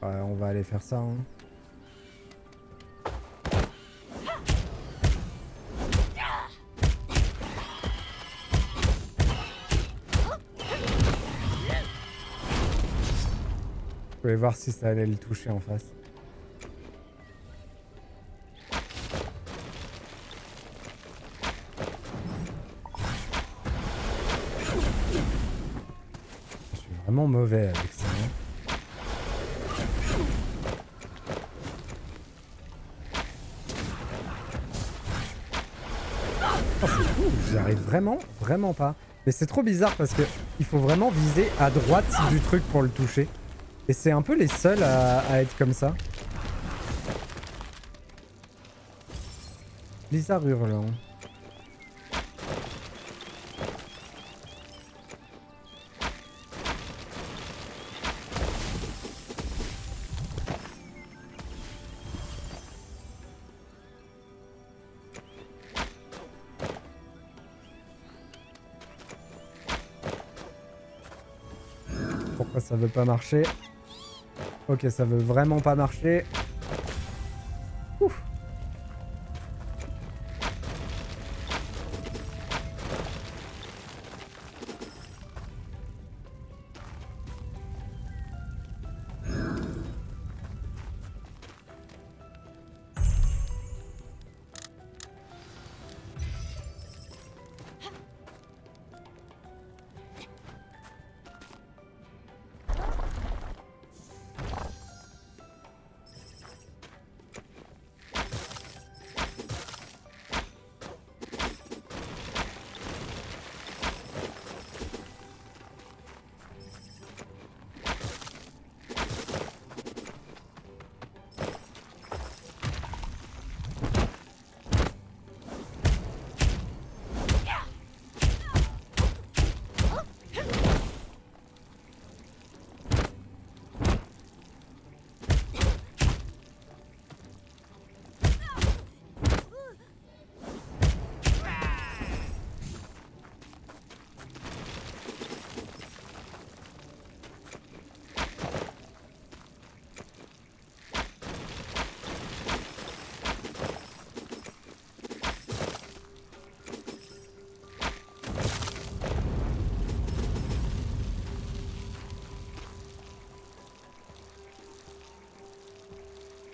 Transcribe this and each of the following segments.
Ouais, on va aller faire ça. Hein. Je voulais voir si ça allait le toucher en face. Je suis vraiment mauvais avec ça. Hein. Oh, c'est fou, j'arrive vraiment pas. Mais c'est trop bizarre parce que il faut vraiment viser à droite du truc pour le toucher. Et c'est un peu les seuls à être comme ça. Blizzard hurlant. Pourquoi ça veut pas marcher? Ok, ça veut vraiment pas marcher. Ouf.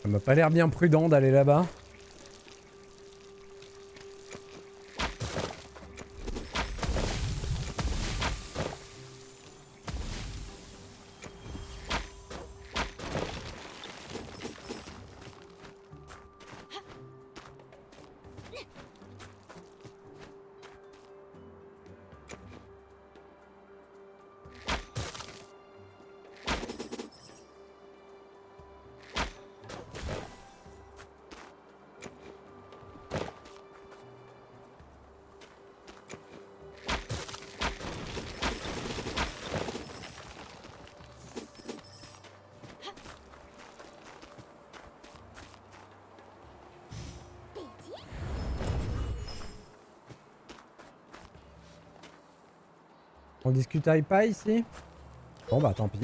Ça m'a pas l'air bien prudent d'aller là-bas. On discute pas ici? Bon bah tant pis.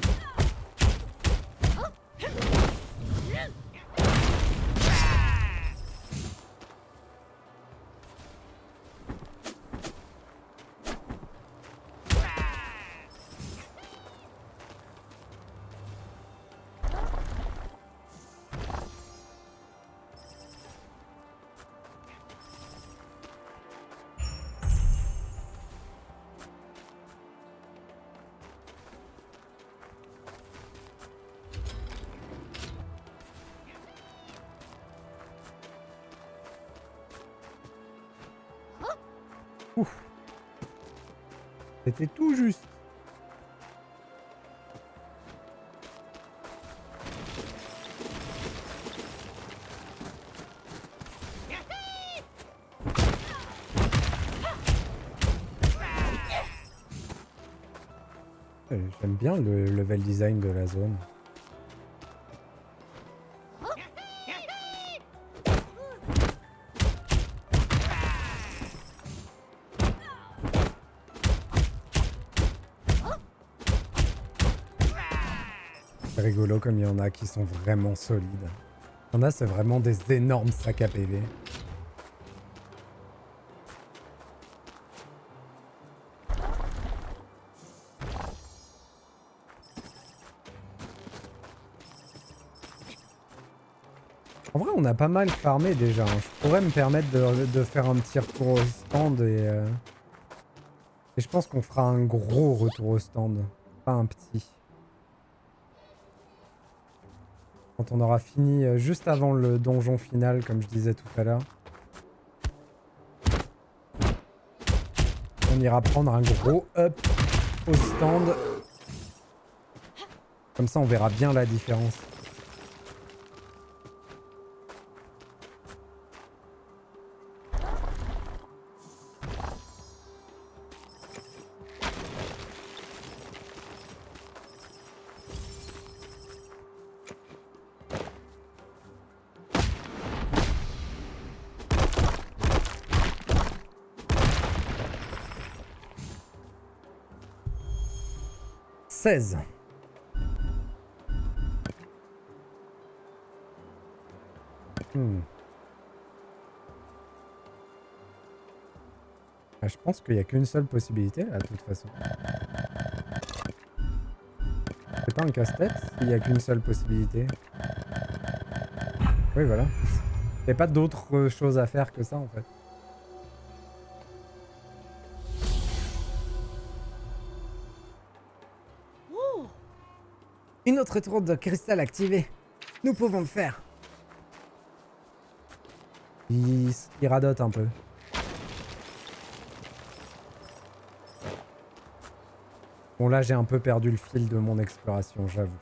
Ouf. C'était tout juste. J'aime bien le level design de la zone. C'est rigolo comme il y en a qui sont vraiment solides. Il y en a, c'est vraiment des énormes sacs à PV. En vrai, on a pas mal farmé déjà. Hein. Je pourrais me permettre de faire un petit retour au stand et je pense qu'on fera un gros retour au stand, pas un petit. Quand on aura fini juste avant le donjon final, comme je disais tout à l'heure. On ira prendre un gros up au stand. Comme ça, on verra bien la différence. Ah, je pense qu'il n'y a qu'une seule possibilité là, de toute façon. C'est pas un casse-tête s'il n'y a qu'une seule possibilité. Oui, voilà. Il n'y a pas d'autre chose à faire que ça en fait. Une autre tour de cristal activée. Nous pouvons le faire. Il radote un peu. Bon là j'ai un peu perdu le fil de mon exploration, j'avoue.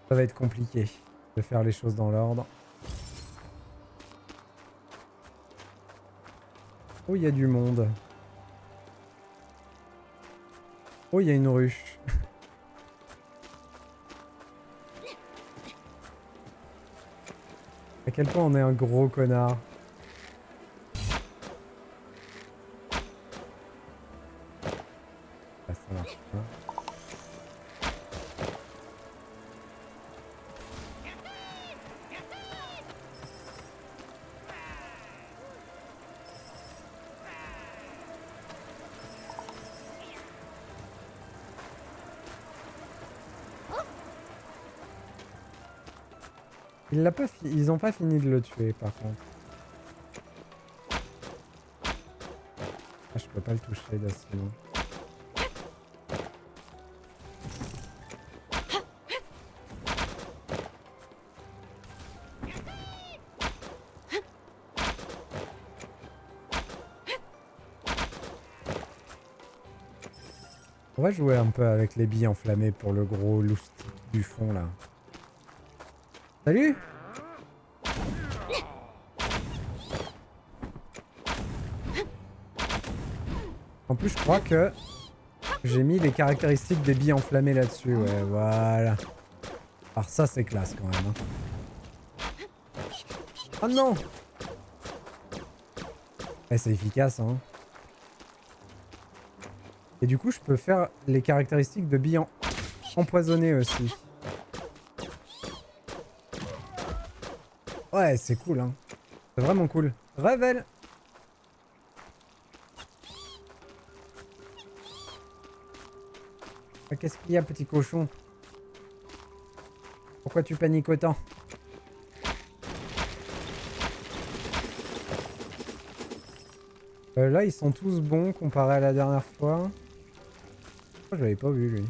Ça va être compliqué de faire les choses dans l'ordre. Oh il y a du monde. Oh il y a une ruche. À quel point on est un gros connard. Ah, ça marche pas. Ils ont pas fini de le tuer par contre. Ah, je peux pas le toucher là sinon. On va jouer un peu avec les billes enflammées pour le gros loustic du fond là. Salut! En plus, je crois que j'ai mis les caractéristiques des billes enflammées là-dessus. Ouais, voilà. Alors ça, c'est classe quand même. Hein. Oh non! Eh, c'est efficace, hein. Et du coup, je peux faire les caractéristiques de billes empoisonnées aussi. Ouais, c'est cool, hein. C'est vraiment cool. Revel! Qu'est-ce qu'il y a, petit cochon? Pourquoi tu paniques autant? Là, ils sont tous bons comparé à la dernière fois. Oh, je l'avais pas vu, lui.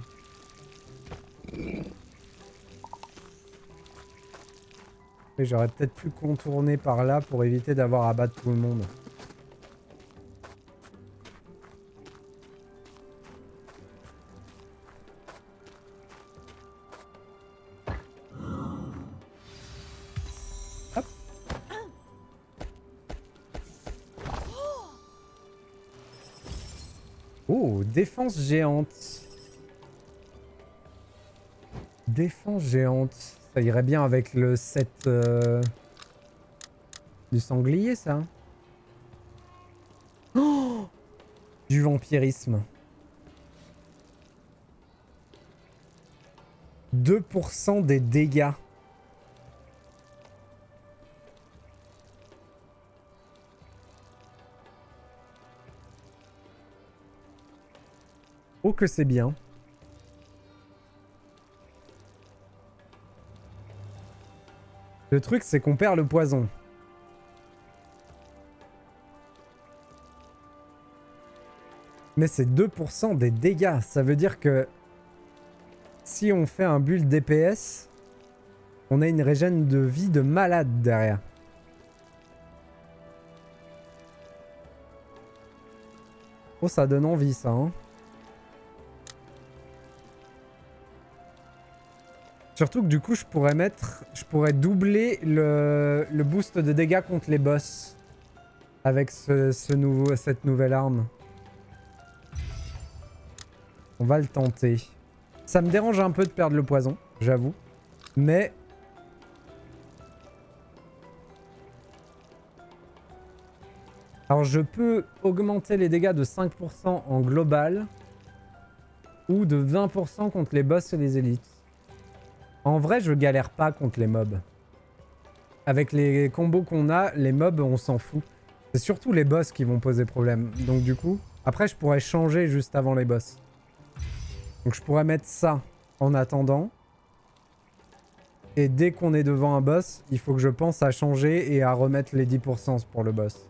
Mais j'aurais peut-être pu contourner par là pour éviter d'avoir à battre tout le monde. Hop. Oh, défense géante. Défense géante. Ça irait bien avec le set du sanglier, ça. Oh, du vampirisme. 2% des dégâts. Oh que c'est bien. Le truc c'est qu'on perd le poison. Mais c'est 2% des dégâts. Ça veut dire que si on fait un build DPS, on a une régène de vie de malade derrière. Oh, ça donne envie ça, hein. Surtout que du coup, je pourrais doubler le boost de dégâts contre les boss avec cette nouvelle arme. On va le tenter. Ça me dérange un peu de perdre le poison, j'avoue. Mais... alors je peux augmenter les dégâts de 5% en global. Ou de 20% contre les boss et les élites. En vrai, je galère pas contre les mobs. Avec les combos qu'on a, les mobs, on s'en fout. C'est surtout les boss qui vont poser problème. Donc du coup, après je pourrais changer juste avant les boss. Donc je pourrais mettre ça en attendant. Et dès qu'on est devant un boss, il faut que je pense à changer et à remettre les 10% pour le boss.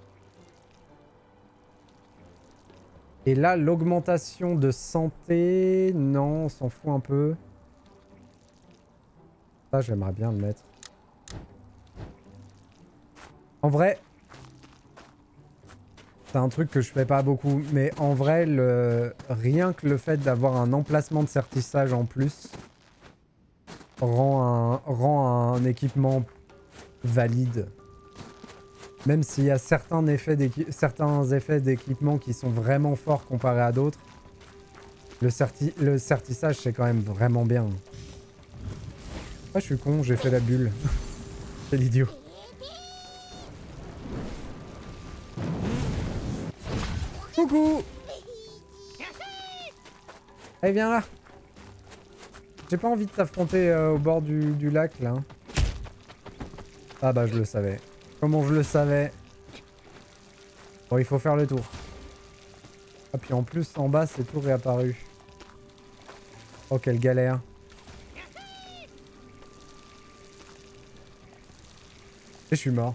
Et là, l'augmentation de santé... non, on s'en fout un peu. Ça, j'aimerais bien le mettre. En vrai... c'est un truc que je fais pas beaucoup. Mais en vrai, rien que le fait d'avoir un emplacement de sertissage en plus... rend un équipement valide. Même s'il y a certains effets d'équipement qui sont vraiment forts comparés à d'autres, le sertissage c'est quand même vraiment bien. Ah, je suis con, j'ai fait la bulle. C'est l'idiot. Coucou! Allez, viens là. J'ai pas envie de t'affronter au bord du lac là. Ah bah je le savais. Comment je le savais? Bon, il faut faire le tour. Ah, puis en plus, en bas, c'est tout réapparu. Oh, quelle galère. Et je suis mort.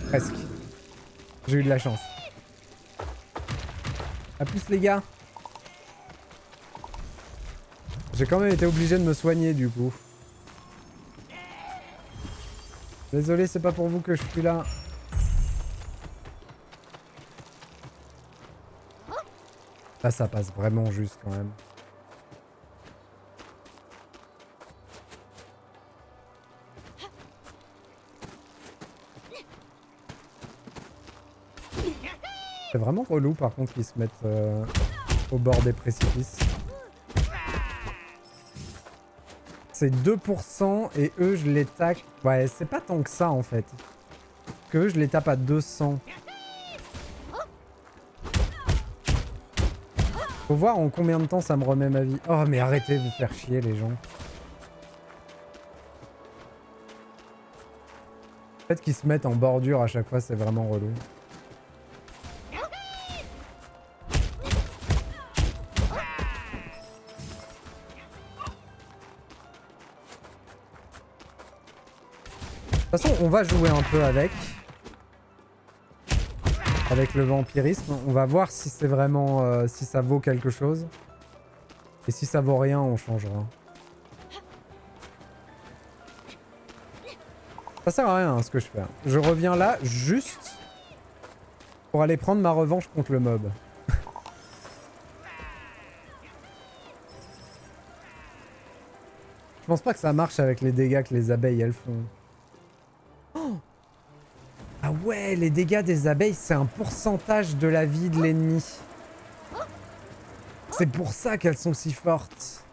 Presque. J'ai eu de la chance. A plus, les gars. J'ai quand même été obligé de me soigner, du coup. Désolé, c'est pas pour vous que je suis là. Là, ça passe vraiment juste quand même. C'est vraiment relou par contre qu'ils se mettent au bord des précipices. C'est 2% et eux je les tape... ouais, c'est pas tant que ça en fait. Que eux je les tape à 200. Faut voir en combien de temps ça me remet ma vie. Oh mais arrêtez de vous faire chier les gens. Le fait qu'ils se mettent en bordure à chaque fois c'est vraiment relou. De toute façon, on va jouer un peu avec le vampirisme. On va voir si c'est vraiment... si ça vaut quelque chose. Et si ça vaut rien, on changera. Ça sert à rien hein, ce que je fais. Je reviens là juste pour aller prendre ma revanche contre le mob. Je pense pas que ça marche avec les dégâts que les abeilles elles font. Ah ouais, les dégâts des abeilles, c'est un pourcentage de la vie de l'ennemi. C'est pour ça qu'elles sont si fortes.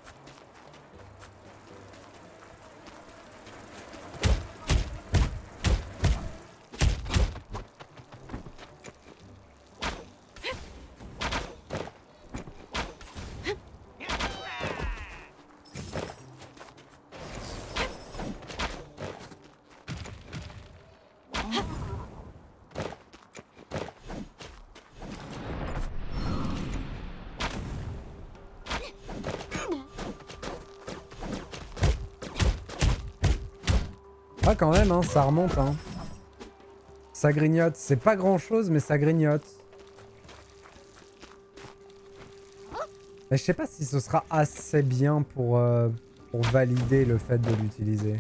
Ah quand même, hein, ça remonte. Hein. Ça grignote. C'est pas grand chose, mais ça grignote. Mais je sais pas si ce sera assez bien pour valider le fait de l'utiliser.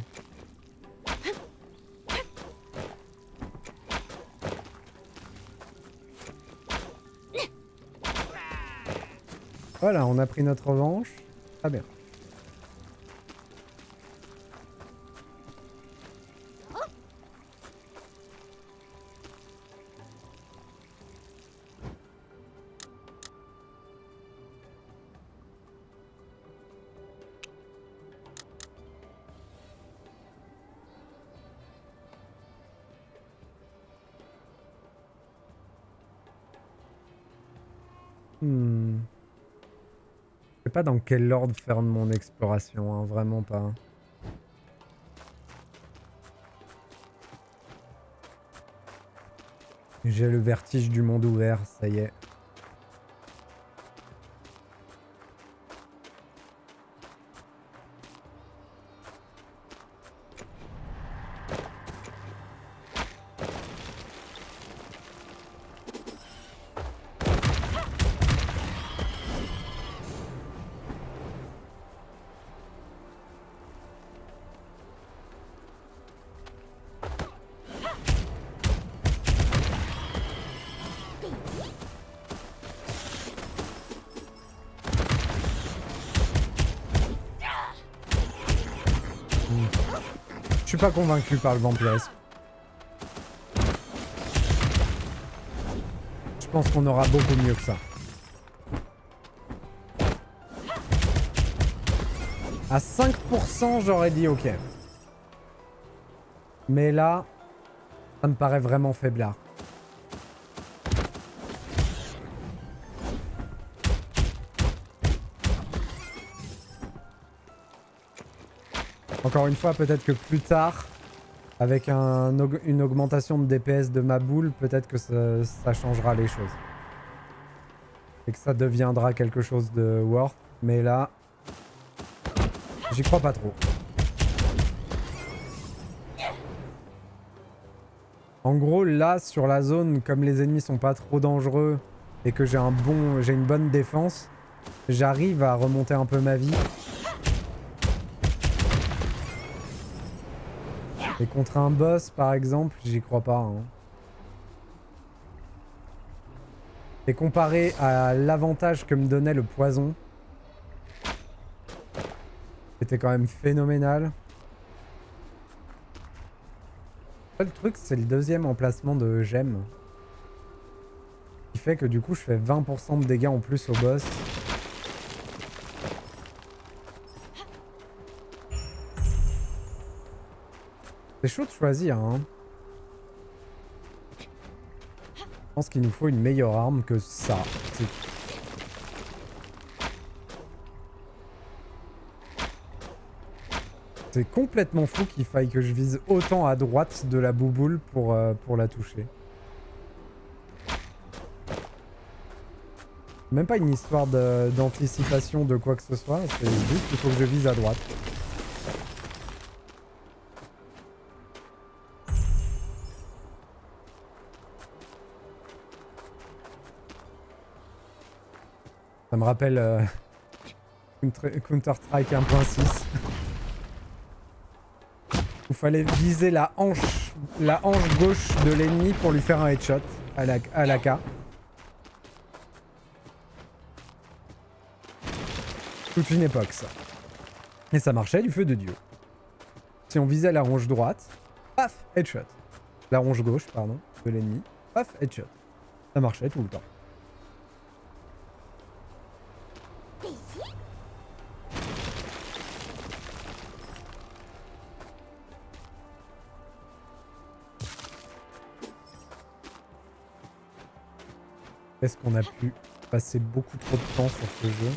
Voilà, on a pris notre revanche. Très bien. Je sais pas dans quel ordre faire mon exploration, hein, vraiment pas. J'ai le vertige du monde ouvert, ça y est. Je suis pas convaincu par le vampirisme. Je pense qu'on aura beaucoup mieux que ça. À 5%, j'aurais dit ok. Mais là, ça me paraît vraiment faiblard. Encore une fois, peut-être que plus tard, avec une augmentation de DPS de ma boule, peut-être que ça changera les choses. Et que ça deviendra quelque chose de worth. Mais là, j'y crois pas trop. En gros, là, sur la zone, comme les ennemis sont pas trop dangereux et que j'ai une bonne défense, j'arrive à remonter un peu ma vie. Et contre un boss, par exemple, j'y crois pas. Hein. Et comparé à l'avantage que me donnait le poison, c'était quand même phénoménal. Le truc, c'est le deuxième emplacement de gemme. Qui fait que du coup, je fais 20% de dégâts en plus au boss. C'est chaud de choisir, hein. Je pense qu'il nous faut une meilleure arme que ça. C'est complètement fou qu'il faille que je vise autant à droite de la bouboule pour la toucher. Même pas une histoire d'anticipation de quoi que ce soit, c'est juste qu'il faut que je vise à droite. Ça me rappelle Counter-Strike 1.6. Il fallait viser la hanche gauche de l'ennemi pour lui faire un headshot à la K. Toute une époque, ça. Et ça marchait du feu de Dieu. Si on visait la hanche droite, paf, headshot. La hanche gauche, pardon, de l'ennemi, paf, headshot. Ça marchait tout le temps. Est-ce qu'on a pu passer beaucoup trop de temps sur ce jeu?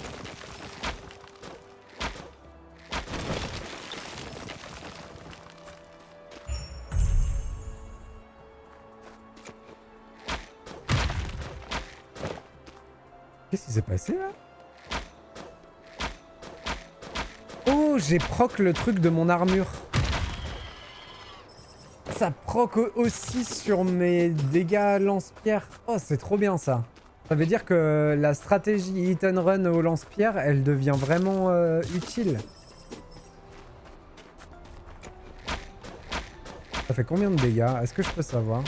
Qu'est-ce qui s'est passé là? Oh, j'ai proc le truc de mon armure. ça proc aussi sur mes dégâts lance-pierre. Oh, c'est trop bien ça. Ça veut dire que la stratégie hit and run au lance-pierre, elle devient vraiment utile. Ça fait combien de dégâts? Est-ce que je peux savoir?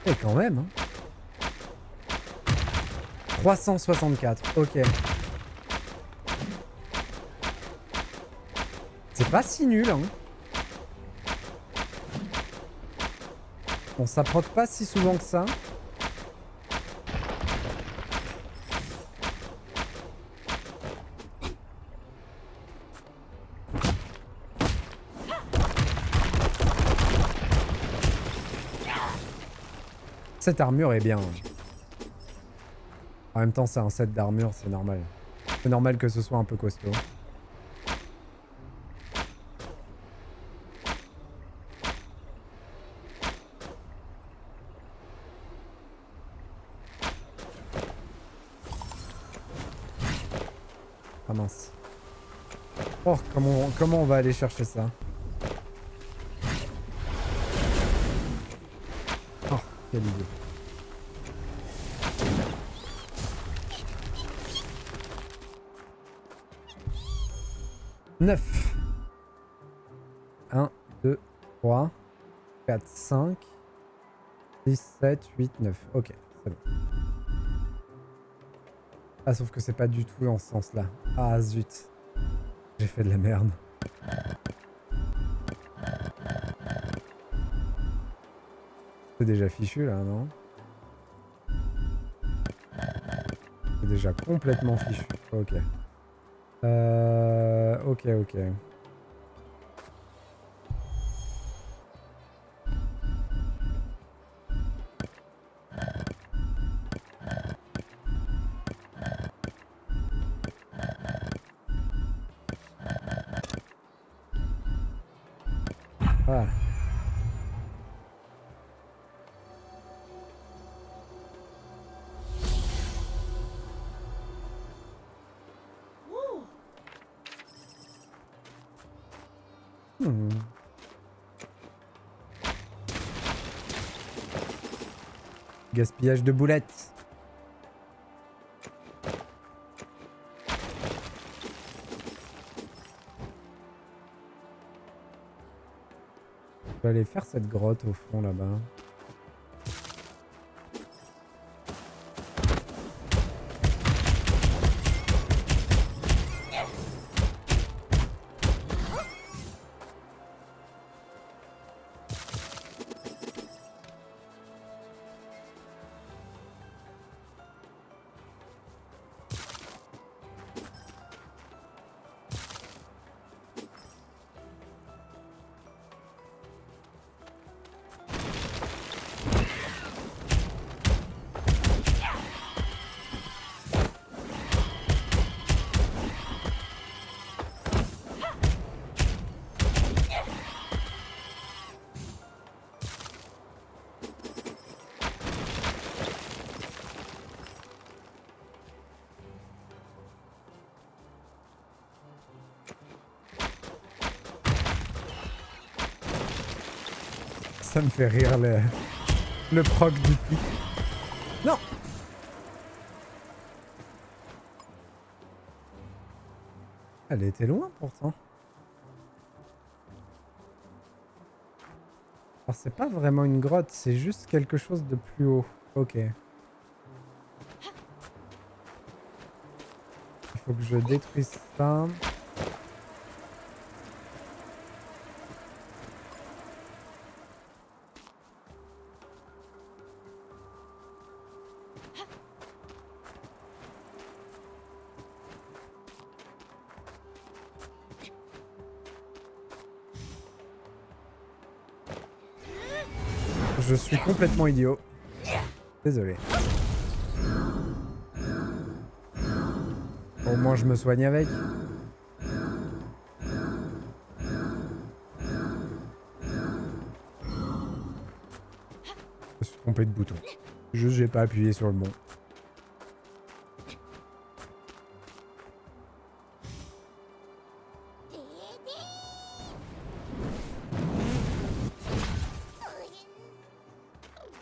Eh, quand même, hein. 364, ok. C'est pas si nul, hein. Bon, ça proc pas si souvent que ça. Cette armure est bien. En même temps, c'est un set d'armure, c'est normal. C'est normal que ce soit un peu costaud. Ah mince. Oh, comment on va aller chercher ça? Oh, quelle idée. Neuf. 1, 2, 3, 4, 5, 6, 7, 8, 9. Ok, c'est bon. Ah, sauf que c'est pas du tout dans ce sens-là. Ah, zut. J'ai fait de la merde. C'est déjà fichu, là, non? C'est déjà complètement fichu. Ok. Ok. Voilà. Gaspillage de boulettes. Je vais aller faire cette grotte au fond là-bas. Ça me fait rire le proc du pic. Non! Elle était loin pourtant. Alors c'est pas vraiment une grotte, c'est juste quelque chose de plus haut. Ok. Il faut que je détruise ça. Je suis complètement idiot. Désolé. Au moins je me soigne avec. Je me suis trompé de bouton. Juste j'ai pas appuyé sur le bon.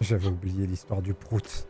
J'avais oublié l'histoire du prout.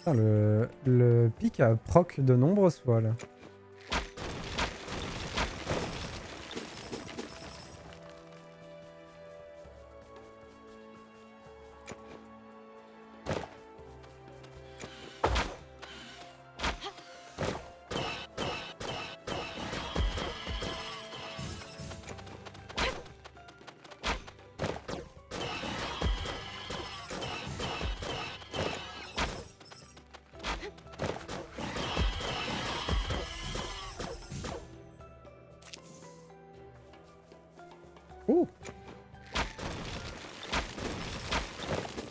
Putain, le pic a proc de nombreuses fois là. Oh!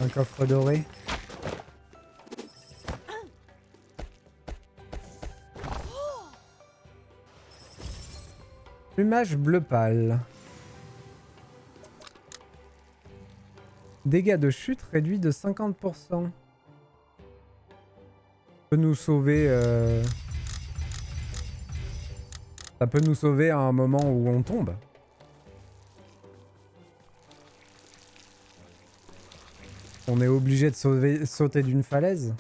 Un coffre doré. Plumage bleu pâle. Dégâts de chute réduits de 50%. Peut nous sauver. Ça peut nous sauver à un moment où on tombe. On est obligé de sauter d'une falaise.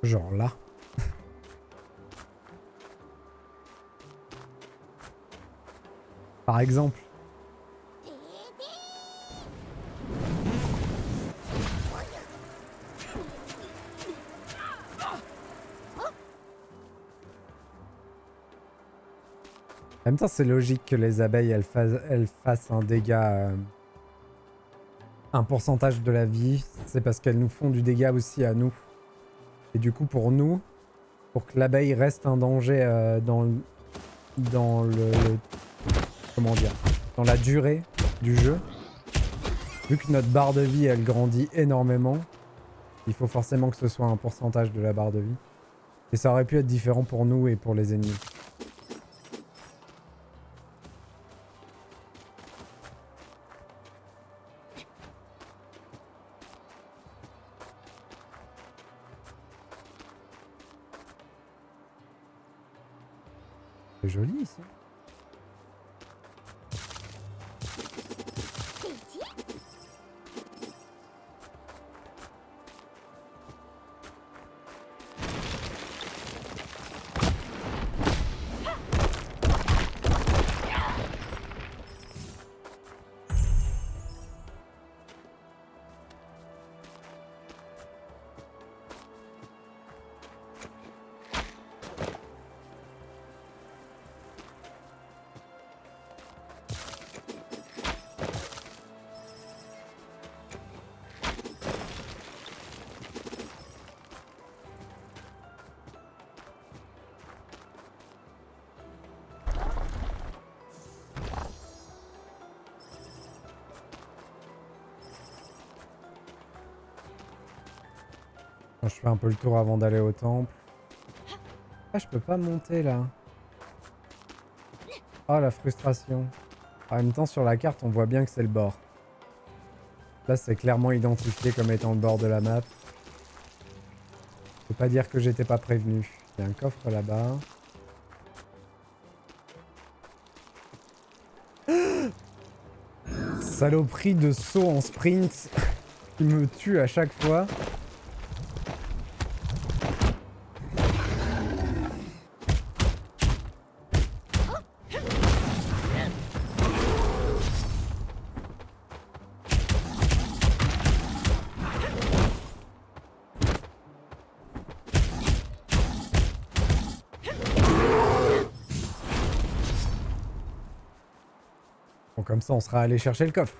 Genre là. Par exemple. En même temps, c'est logique que les abeilles elles fassent un dégât. Un pourcentage de la vie. C'est parce qu'elles nous font du dégât aussi à nous. Et du coup, pour nous, pour que l'abeille reste un danger dans le. Comment dire? Dans la durée du jeu. Vu que notre barre de vie elle grandit énormément, il faut forcément que ce soit un pourcentage de la barre de vie. Et ça aurait pu être différent pour nous et pour les ennemis. C'est joli ici. Je fais un peu le tour avant d'aller au temple. Ah, je peux pas monter là. Ah, la frustration. En même temps, sur la carte, on voit bien que c'est le bord. Là, c'est clairement identifié comme étant le bord de la map. Je peux pas dire que j'étais pas prévenu. Il y a un coffre là-bas. Saloperie de saut en sprint qui me tue à chaque fois. Bon, comme ça, on sera allé chercher le coffre.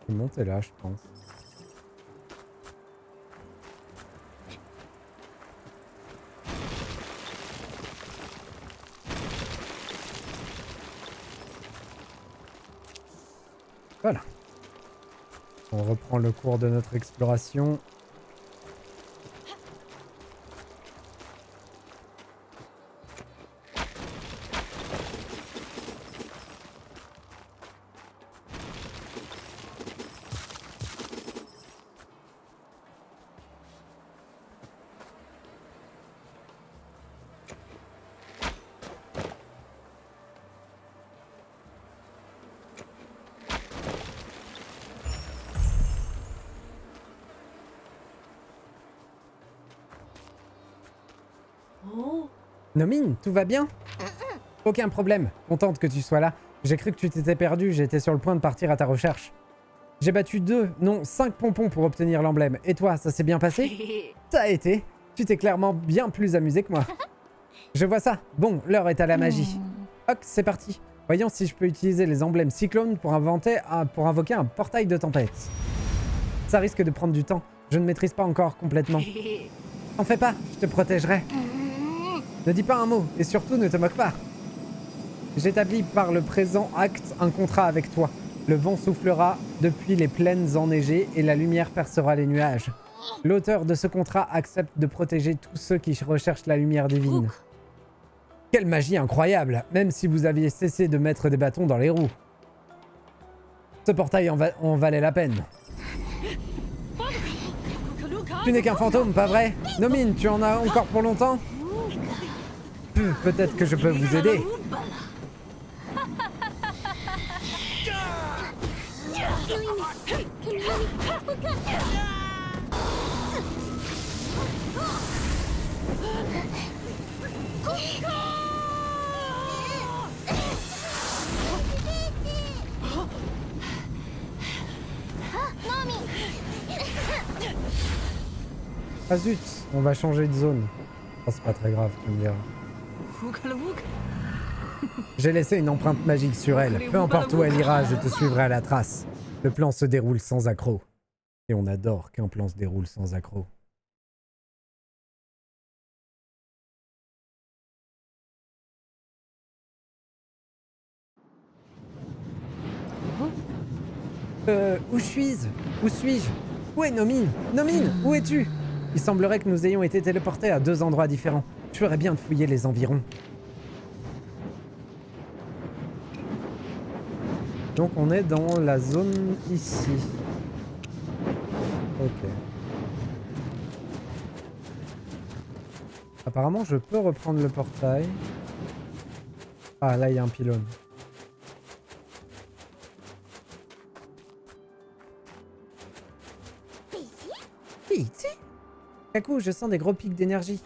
Je vais monter là, je pense. Voilà. On reprend le cours de notre exploration. Nomine, tout va bien? Aucun problème. Contente que tu sois là. J'ai cru que tu t'étais perdu, j'étais sur le point de partir à ta recherche. J'ai battu 5 pompons pour obtenir l'emblème. Et toi, ça s'est bien passé? Ça a été. Tu t'es clairement bien plus amusé que moi. Je vois ça. Bon, l'heure est à la magie. Ok, c'est parti. Voyons si je peux utiliser les emblèmes cyclones pour invoquer un portail de tempête. Ça risque de prendre du temps. Je ne maîtrise pas encore complètement. T'en fais pas, je te protégerai. Ne dis pas un mot, et surtout ne te moque pas. J'établis par le présent acte un contrat avec toi. Le vent soufflera depuis les plaines enneigées et la lumière percera les nuages. L'auteur de ce contrat accepte de protéger tous ceux qui recherchent la lumière divine. Quelle magie incroyable, même si vous aviez cessé de mettre des bâtons dans les roues. Ce portail en valait la peine. Tu n'es qu'un fantôme, pas vrai? Nomine, tu en as encore pour longtemps? Peut-être que je peux vous aider. Ah zut, on va changer de zone. Oh, c'est pas très grave, tu me diras. J'ai laissé une empreinte magique sur elle. Peu importe où elle ira, je te suivrai à la trace. Le plan se déroule sans accroc. Et on adore qu'un plan se déroule sans accroc. Où suis-je? Où suis-je? Où est Nomine? Nomine, où es-tu? Il semblerait que nous ayons été téléportés à 2 endroits différents. Je ferais bien de fouiller les environs. Donc on est dans la zone ici. Ok. Apparemment je peux reprendre le portail. Ah là il y a un pylône. Vite. À coup je sens des gros pics d'énergie.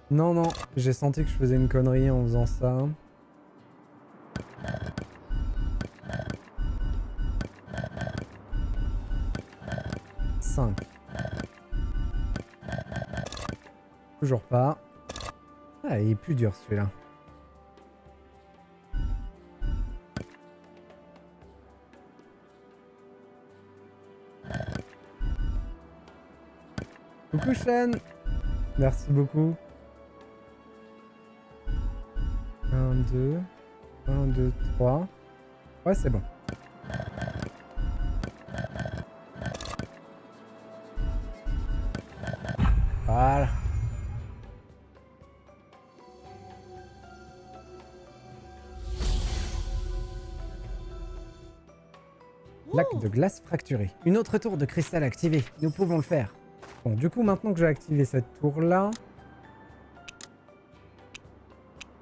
Non, non, j'ai senti que je faisais une connerie en faisant ça. 5. Toujours pas. Ah, il est plus dur celui-là. Coucou Shen. Merci beaucoup. 1, 2. 1, 2, 3. Ouais, c'est bon. Voilà. Lac de glace fracturé. Une autre tour de cristal activée. Nous pouvons le faire. Bon, du coup, maintenant que j'ai activé cette tour-là,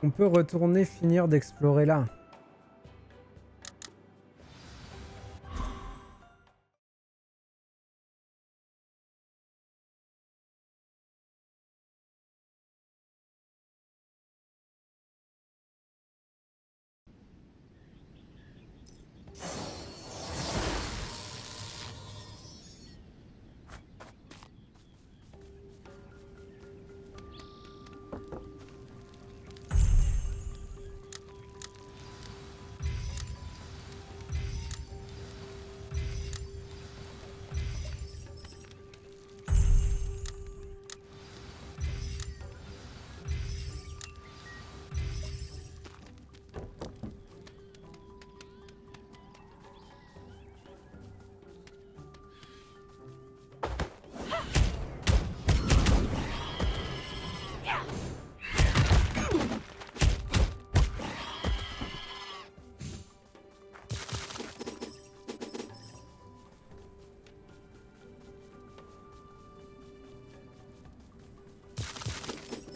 on peut retourner finir d'explorer là.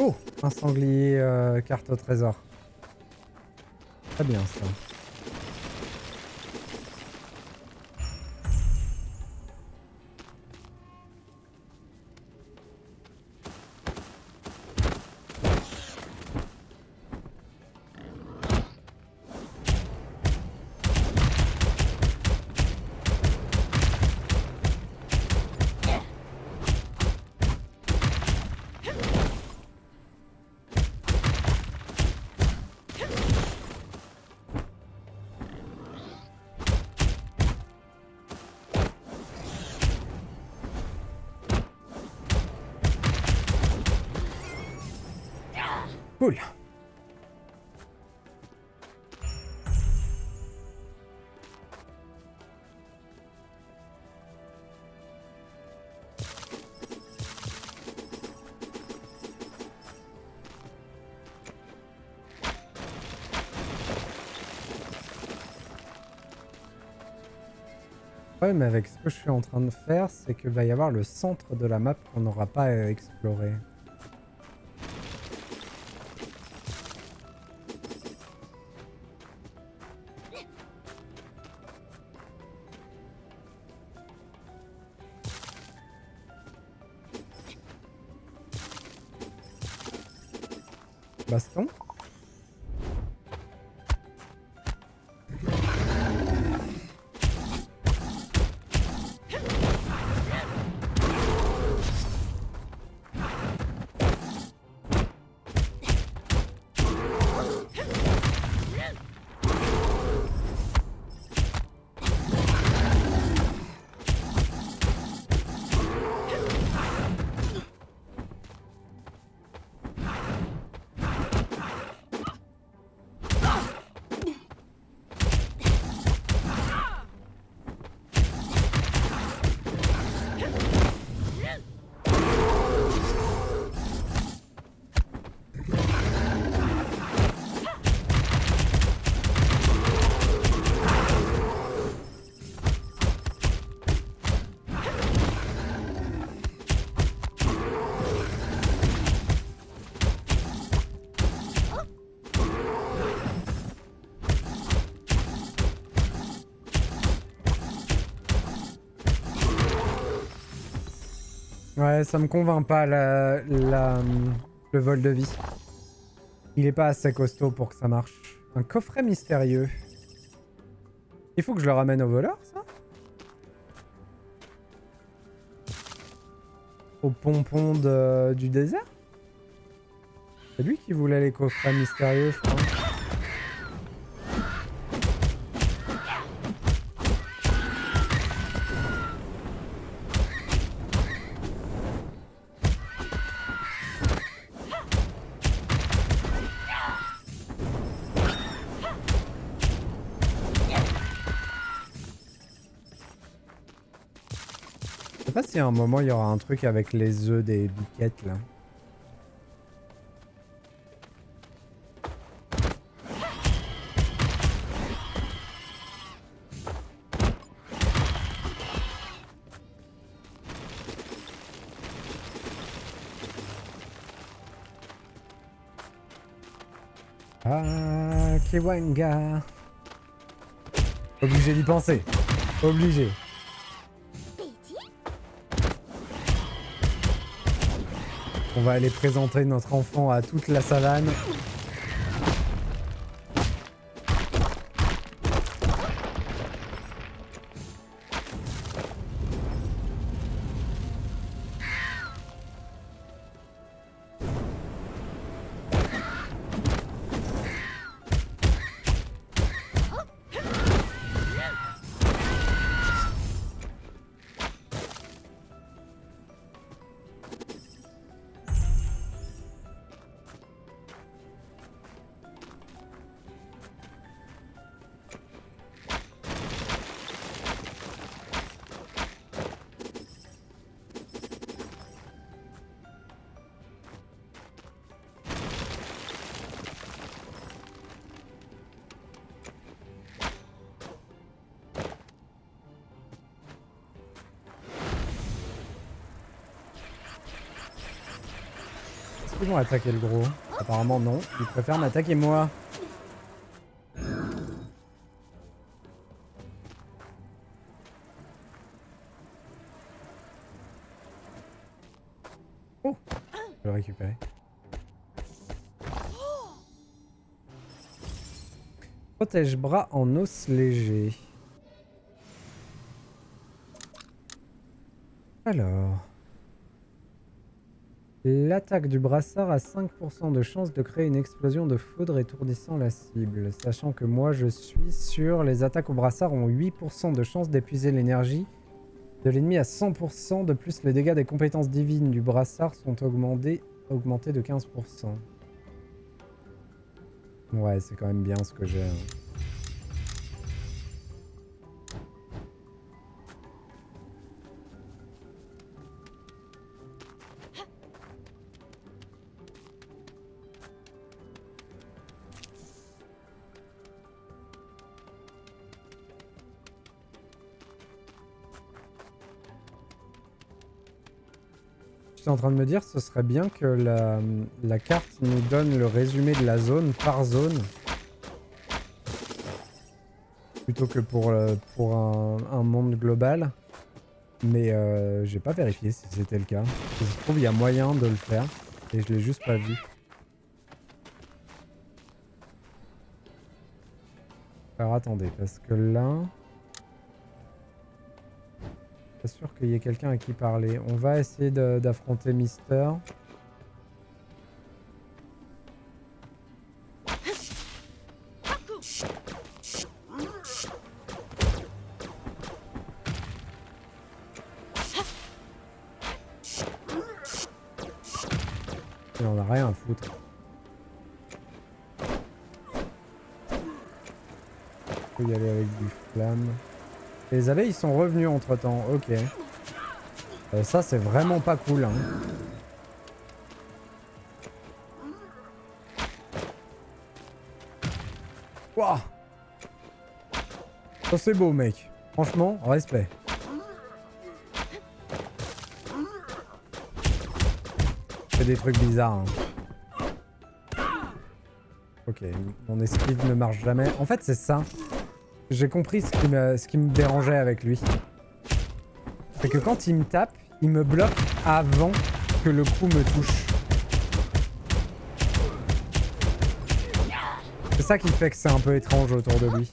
Oh, un sanglier carte au trésor. Très bien ça. Cool. Ouais, mais avec ce que je suis en train de faire, c'est qu'il va y avoir le centre de la map qu'on n'aura pas à explorer. Baston. Ouais, ça me convainc pas le vol de vie. Il est pas assez costaud pour que ça marche. Un coffret mystérieux. Il faut que je le ramène au voleur, ça? au pompon du désert? C'est lui qui voulait les coffrets mystérieux, je crois. Je sais pas si à un moment il y aura un truc avec les œufs des biquettes là. Ah, Kiwanga. Obligé d'y penser. Obligé. On va aller présenter notre enfant à toute la savane. Ils vont attaquer le gros. Apparemment non. Ils préfèrent m'attaquer moi. Oh, je vais le récupérer. Protège bras en os léger. Alors... L'attaque du brassard a 5% de chance de créer une explosion de foudre étourdissant la cible. Sachant que moi je suis sûr, les attaques au brassard ont 8% de chance d'épuiser l'énergie de l'ennemi à 100%. De plus, les dégâts des compétences divines du brassard sont augmentés de 15%. Ouais, c'est quand même bien ce que j'ai. Je suis en train de me dire, ce serait bien que la carte nous donne le résumé de la zone par zone. Plutôt que pour un monde global. Mais j'ai pas vérifié si c'était le cas. Je trouve il y a moyen de le faire. Et je l'ai juste pas vu. Alors attendez, parce que là... Pas sûr qu'il y ait quelqu'un à qui parler. On va essayer d'affronter Mister. Il en a rien à foutre. On peut y aller avec du flamme. Les abeilles ils sont revenus entre temps, ok. Ça c'est vraiment pas cool hein. Wouah. Ça c'est beau mec. Franchement, respect. C'est des trucs bizarres hein. Ok, mon esquive ne marche jamais. En fait c'est ça. J'ai compris ce qui me dérangeait avec lui. C'est que quand il me tape, il me bloque avant que le coup me touche. C'est ça qui fait que c'est un peu étrange autour de lui.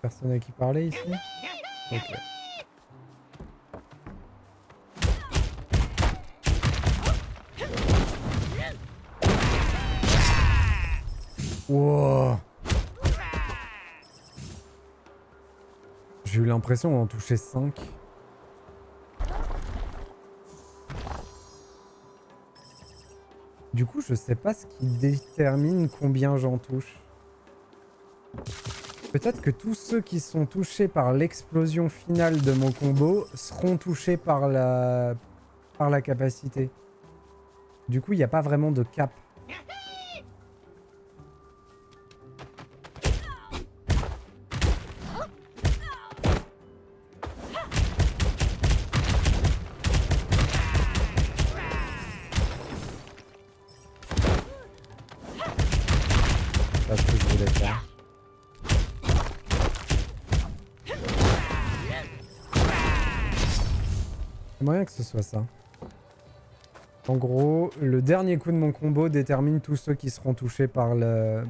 Personne à qui parler ici? Ok. Wow. J'ai eu l'impression d'en toucher 5. Du coup, je sais pas ce qui détermine combien j'en touche. Peut-être que tous ceux qui sont touchés par l'explosion finale de mon combo seront touchés par la capacité. Du coup, il n'y a pas vraiment de cap. C'est pas ce que je voulais faire. C'est moyen que ce soit ça. En gros, le dernier coup de mon combo détermine tous ceux qui seront touchés par le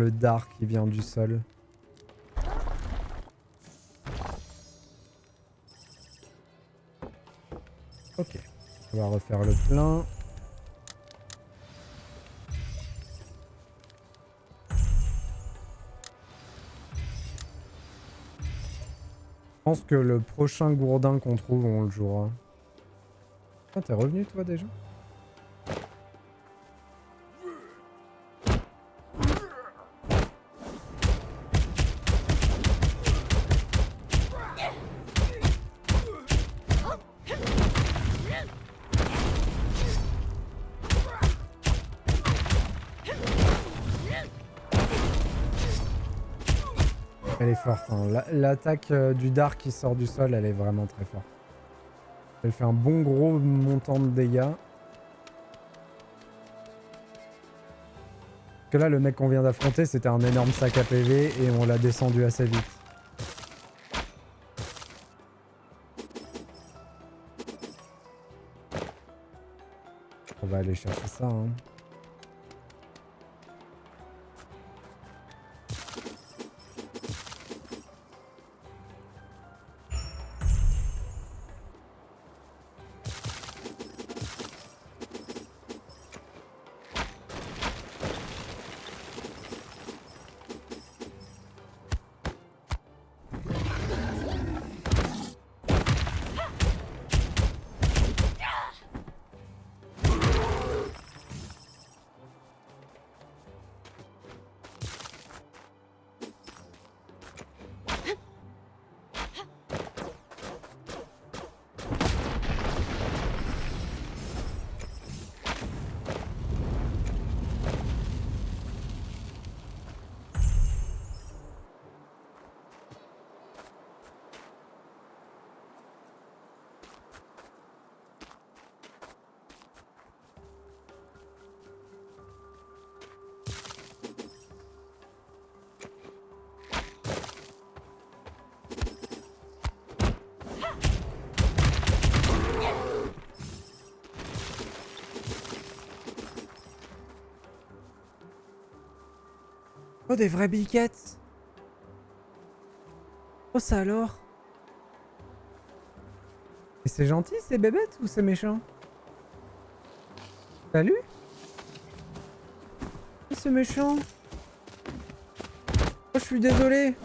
dard qui vient du sol. Ok. On va refaire le plein. Je pense que le prochain gourdin qu'on trouve, on le jouera. Ah, t'es revenu toi déjà? Elle est forte, hein. L'attaque du dard qui sort du sol, elle est vraiment très forte. Elle fait un bon gros montant de dégâts. Parce que là, le mec qu'on vient d'affronter, c'était un énorme sac à PV et on l'a descendu assez vite. On va aller chercher ça, hein. Oh, des vraies biquettes! Oh, ça alors? Et c'est gentil, ces bébêtes, ou c'est méchant? Salut? Oh, c'est méchant! Oh, je suis désolé!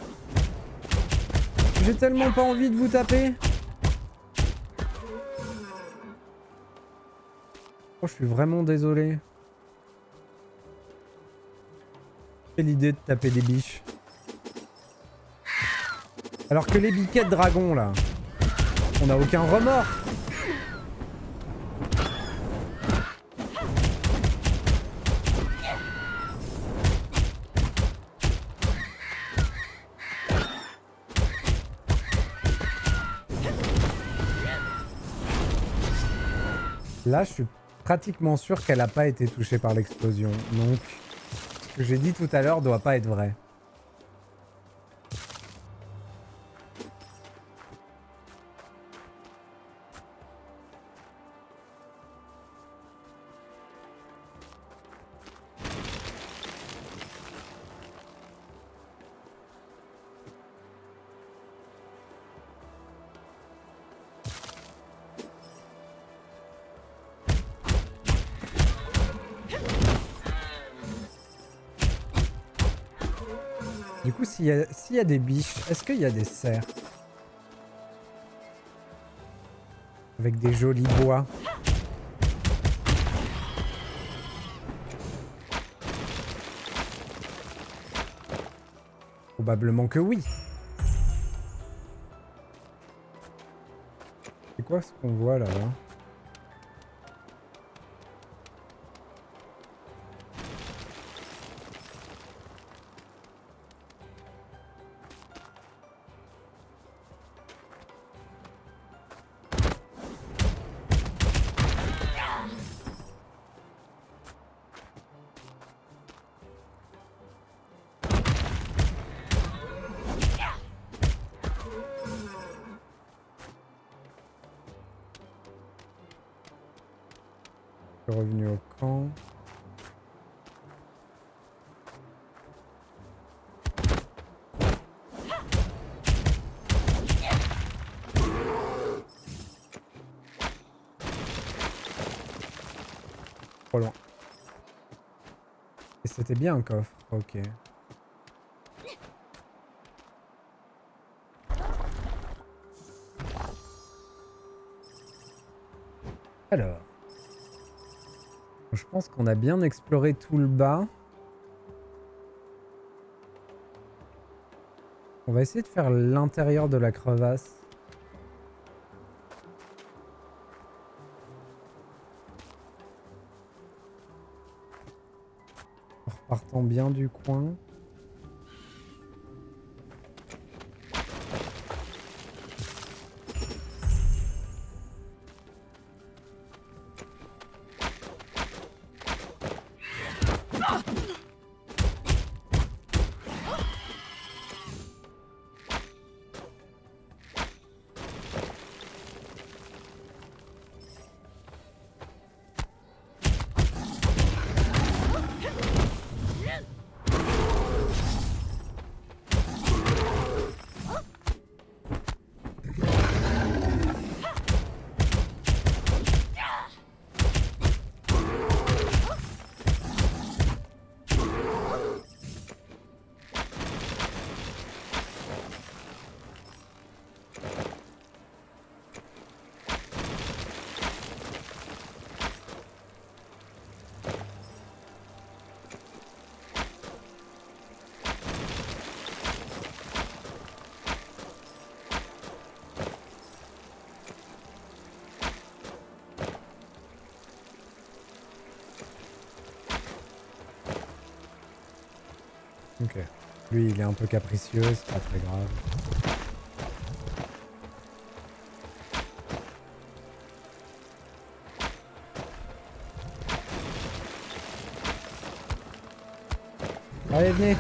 J'ai tellement pas envie de vous taper! Oh, je suis vraiment désolé. Quelle idée de taper des biches. Alors que les biquettes dragons, là, on n'a aucun remords. Là, je suis pratiquement sûr qu'elle n'a pas été touchée par l'explosion. Donc, ce que j'ai dit tout à l'heure doit pas être vrai. Du coup, s'il y a des biches, est-ce qu'il y a des cerfs? Avec des jolis bois. Probablement que oui. C'est quoi ce qu'on voit là-bas? Je suis revenu au camp. Trop loin. Et c'était bien un coffre, ok. Alors. Je pense qu'on a bien exploré tout le bas. On va essayer de faire l'intérieur de la crevasse. En repartant bien du coin. Ok. Lui, il est un peu capricieux, c'est pas très grave. Allez, venez!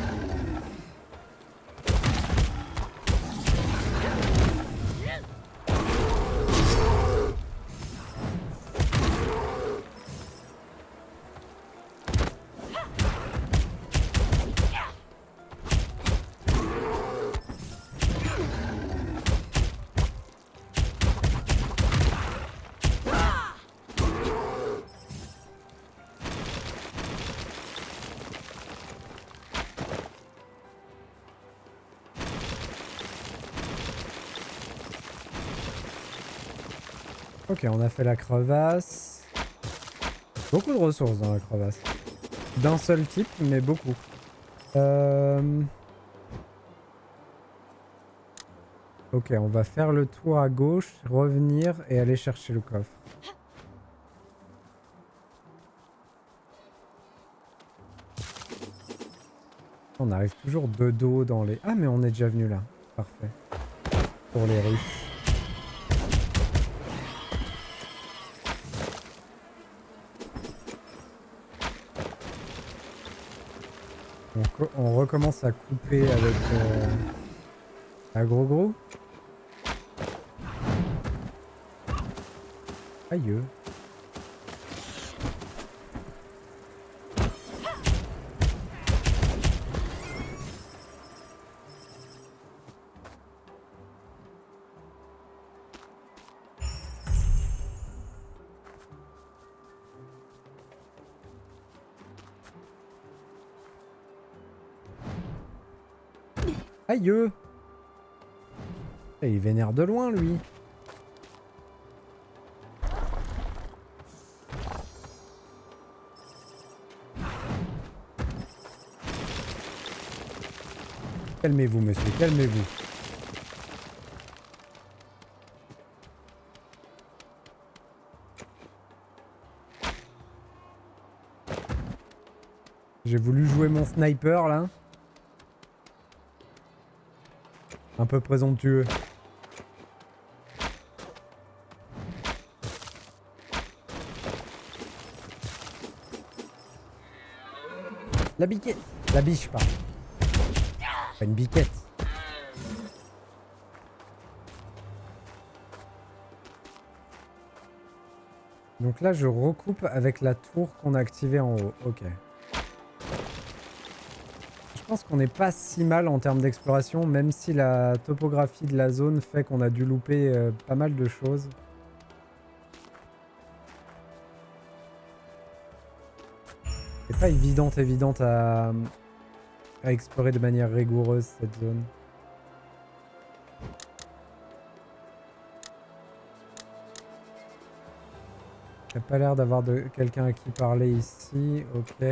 Ok, on a fait la crevasse. Beaucoup de ressources dans la crevasse. D'un seul type, mais beaucoup. Ok, on va faire le tour à gauche, revenir et aller chercher le coffre. On arrive toujours de dos dans les... Ah, mais on est déjà venu là. Parfait. Pour les rues. On recommence à couper avec un gros. Aïe. Aïe! Il vénère de loin, lui. Calmez-vous, monsieur, calmez-vous. J'ai voulu jouer mon sniper, là. Un peu présomptueux. La biquette. La biche, pardon. Pas une biquette. Donc là, je recoupe avec la tour qu'on a activée en haut. Ok. Je pense qu'on n'est pas si mal en termes d'exploration, même si la topographie de la zone fait qu'on a dû louper pas mal de choses. C'est pas évidente à explorer de manière rigoureuse cette zone. Il n'y a pas l'air d'avoir quelqu'un à qui parler ici. Ok.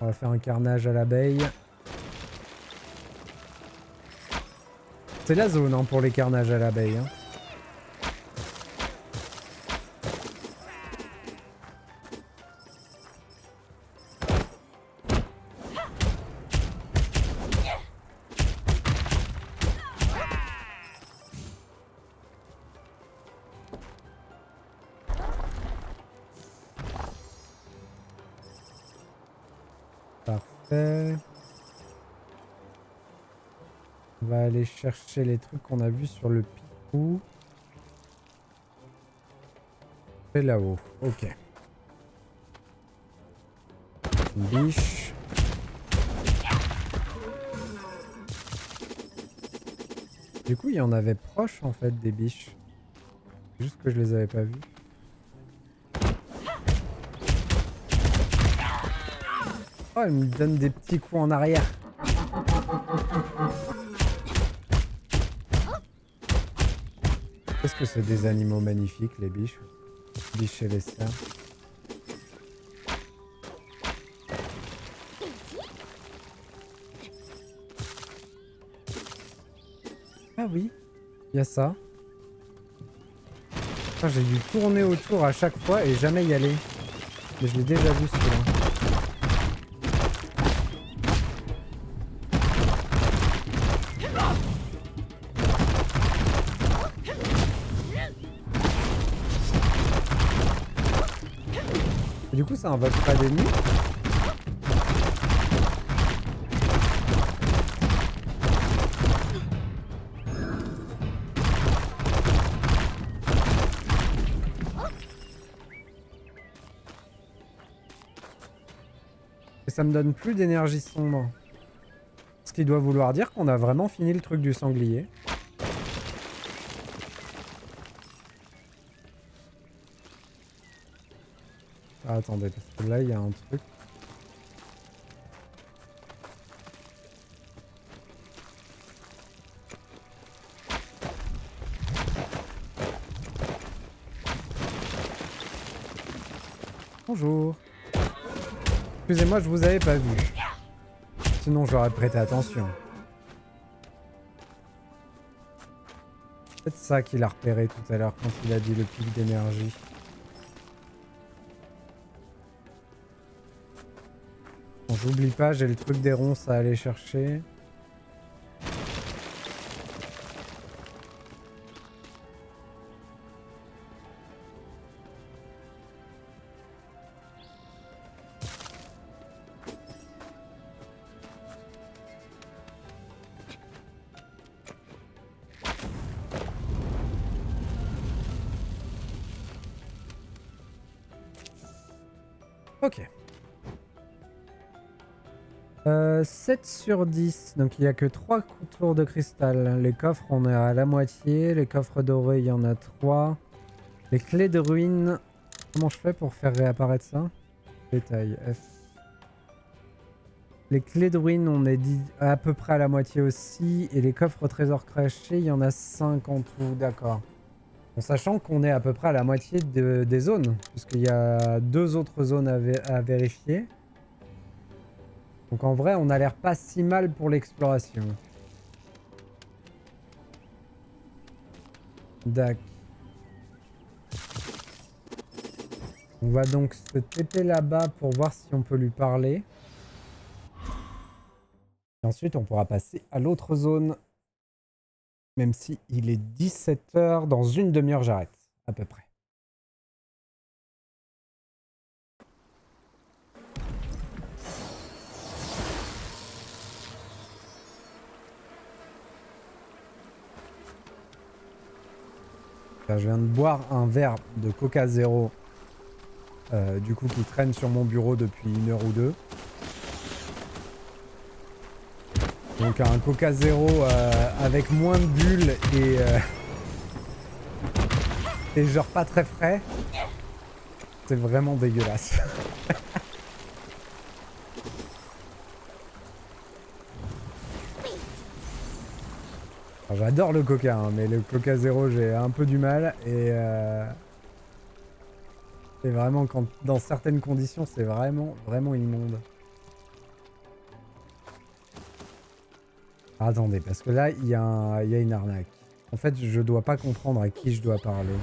On va faire un carnage à l'abeille. C'est la zone hein, pour les carnages à l'abeille. Hein. Parfait. On va aller chercher les trucs qu'on a vus sur le picou. C'est là-haut. Ok. Une biche. Du coup, il y en avait proche en fait des biches. C'est juste que je les avais pas vues. Oh, elle me donne des petits coups en arrière. Qu'est-ce que c'est des animaux magnifiques, les biches? Biches et les cerfs. Ah oui, il y a ça. Enfin, j'ai dû tourner autour à chaque fois et jamais y aller. Mais je l'ai déjà vu celui-là. Et du coup, ça invoque pas d'ennemis. Et ça me donne plus d'énergie sombre. Ce qui doit vouloir dire qu'on a vraiment fini le truc du sanglier. Ah, attendez, parce que là, il y a un truc. Bonjour. Excusez-moi, je vous avais pas vu. Sinon, j'aurais prêté attention. C'est peut-être ça qu'il a repéré tout à l'heure quand il a dit le pic d'énergie. Bon, j'oublie pas, j'ai le truc des ronces à aller chercher. Ok. 7 sur 10, donc il n'y a que 3 tours de cristal. Les coffres, on est à la moitié. Les coffres dorés, il y en a 3. Les clés de ruine, comment je fais pour faire réapparaître ça? Détail, F. Les clés de ruine, on est dit à peu près à la moitié aussi. Et les coffres au trésor cachés, il y en a 5 en tout, d'accord. En sachant qu'on est à peu près à la moitié des zones, puisqu'il y a 2 autres zones à vérifier. Donc en vrai, on a l'air pas si mal pour l'exploration. D'accord. On va donc se TP là-bas pour voir si on peut lui parler. Et ensuite, on pourra passer à l'autre zone. Même si il est 17 h, dans une demi-heure, j'arrête, à peu près. Là, je viens de boire un verre de Coca Zéro, du coup, qui traîne sur mon bureau depuis 1 heure ou 2. Donc un Coca Zéro avec moins de bulles et genre pas très frais. C'est vraiment dégueulasse. J'adore le Coca, hein, mais le Coca Zéro, j'ai un peu du mal. Et c'est vraiment, quand dans certaines conditions, c'est vraiment, vraiment immonde. Attendez, parce que là, il y a une arnaque. En fait, je dois pas comprendre à qui je dois parler.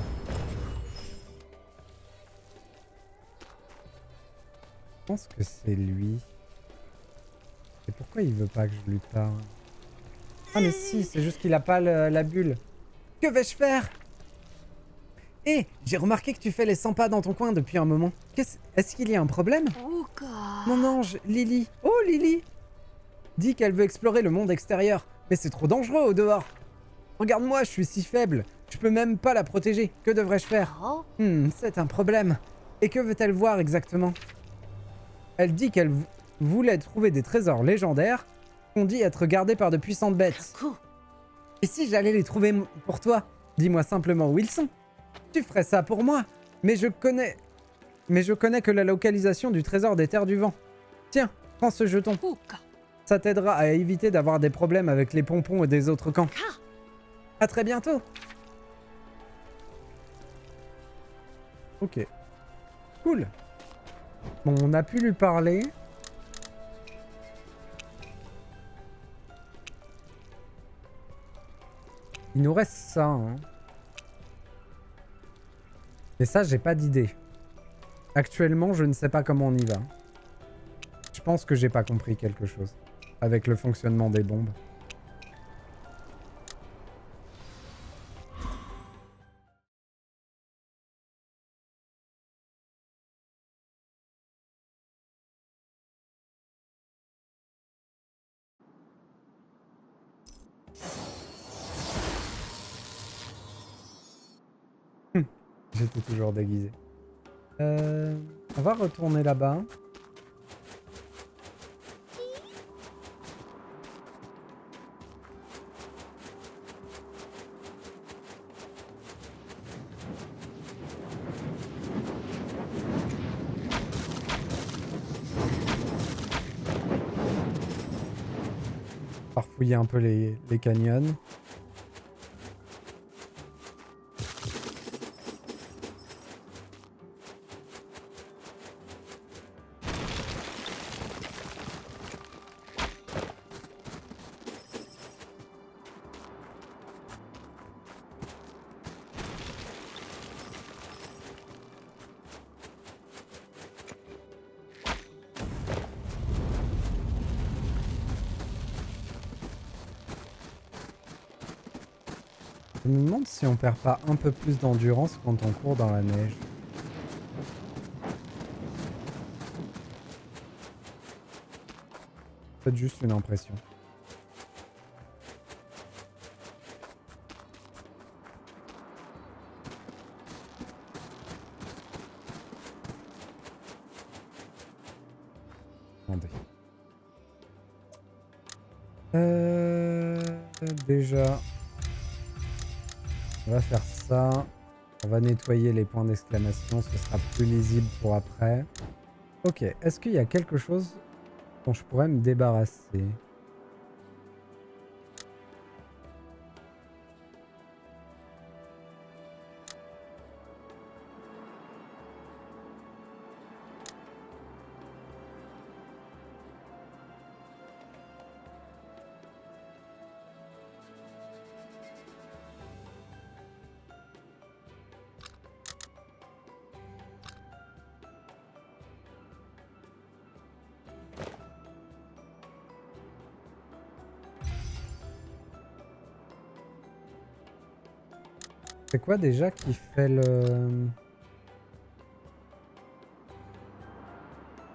Je pense que c'est lui. Et pourquoi il veut pas que je lui parle? Ah mais si, c'est juste qu'il a pas la bulle. Que vais-je faire? Hé, j'ai remarqué que tu fais les 100 pas dans ton coin depuis un moment. Est-ce qu'il y a un problème? Mon ange, Lily. Oh Lily! Dit qu'elle veut explorer le monde extérieur. Mais c'est trop dangereux au dehors. Regarde-moi, je suis si faible. Je peux même pas la protéger. Que devrais-je faire? C'est un problème. Et que veut-elle voir exactement? Elle dit qu'elle voulait trouver des trésors légendaires qu'on dit être gardés par de puissantes bêtes. Et si j'allais les trouver pour toi? Dis-moi simplement où ils sont. Tu ferais ça pour moi. Mais je connais que la localisation du trésor des terres du vent. Tiens, prends ce jeton. Ça t'aidera à éviter d'avoir des problèmes avec les pompons et des autres camps. À très bientôt. Ok. Cool. Bon, on a pu lui parler. Il nous reste ça, hein. Mais ça, j'ai pas d'idée. Actuellement, je ne sais pas comment on y va. Je pense que j'ai pas compris quelque chose. Avec le fonctionnement des bombes. J'étais toujours déguisé. On va retourner là-bas. Farfouiller un peu les canyons. Je me demande si on perd pas un peu plus d'endurance quand on court dans la neige. C'est juste une impression. Attendez. Déjà... On va faire ça. On va nettoyer les points d'exclamation. Ce sera plus lisible pour après. Ok. Est-ce qu'il y a quelque chose dont je pourrais me débarrasser. C'est quoi déjà qui fait le...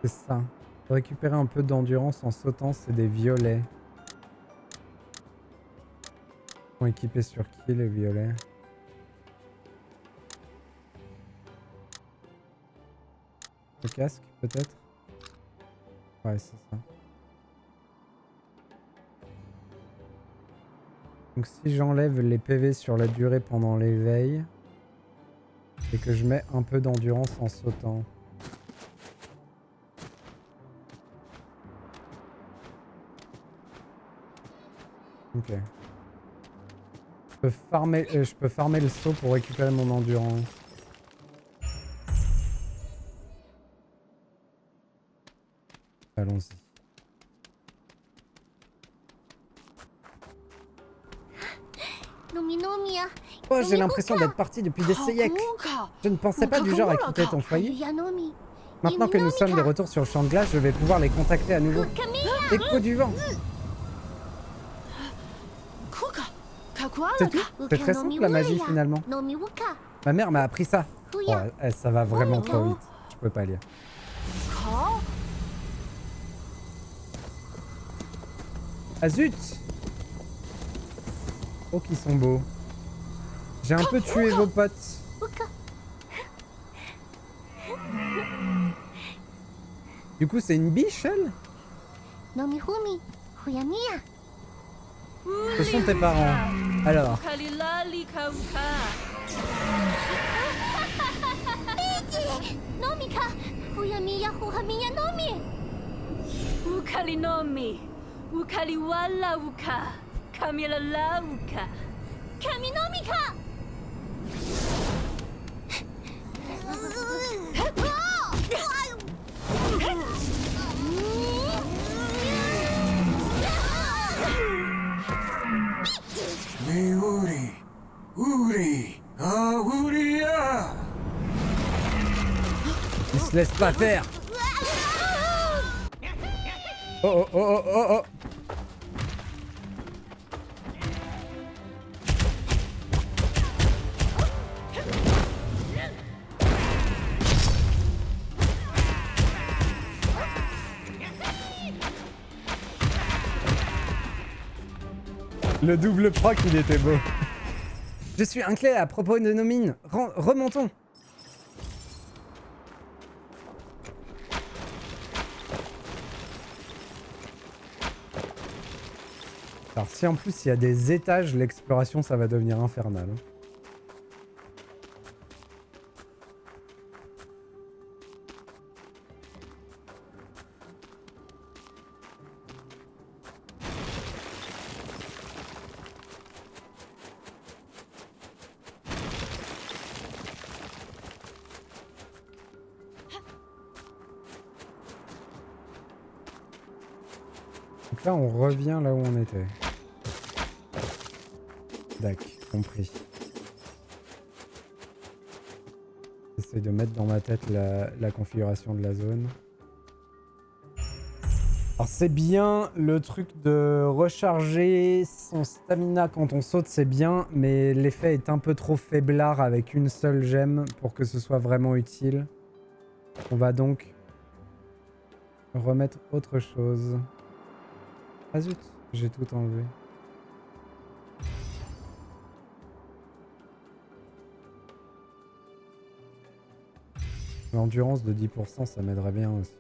C'est ça. Faut récupérer un peu d'endurance en sautant, c'est des violets. Ils sont équipés sur qui les violets? Le casque peut-être? Ouais, c'est ça. Donc si j'enlève les PV sur la durée pendant l'éveil, et que je mets un peu d'endurance en sautant. Ok. Je peux farmer le saut pour récupérer mon endurance. Allons-y. Oh, j'ai l'impression d'être parti depuis des siècles. Je ne pensais pas du genre à quitter ton foyer. Maintenant que nous sommes de retour sur le champ de glace, je vais pouvoir les contacter à nouveau. Écho du vent. C'est tout? C'est très simple la magie finalement. Ma mère m'a appris ça. Oh, ça va vraiment trop vite. Je peux pas lire. Ah zut! Oh qu'ils sont beaux. J'ai un peu tué vos potes. Du coup c'est une biche elle? Ce sont tes parents. Alors. Il se laisse pas faire. Oh oh oh oh oh oh. Le double proc, il était beau. Je suis inquiet à propos de nos mines. Remontons. Alors si en plus il y a des étages, l'exploration ça va devenir infernal. Donc là on revient là où on était. D'accord, compris. J'essaie de mettre dans ma tête la configuration de la zone. Alors c'est bien le truc de recharger son stamina quand on saute, c'est bien, mais l'effet est un peu trop faiblard avec une seule gemme pour que ce soit vraiment utile. On va donc remettre autre chose. Ah zut, j'ai tout enlevé. L'endurance de 10%, ça m'aiderait bien aussi.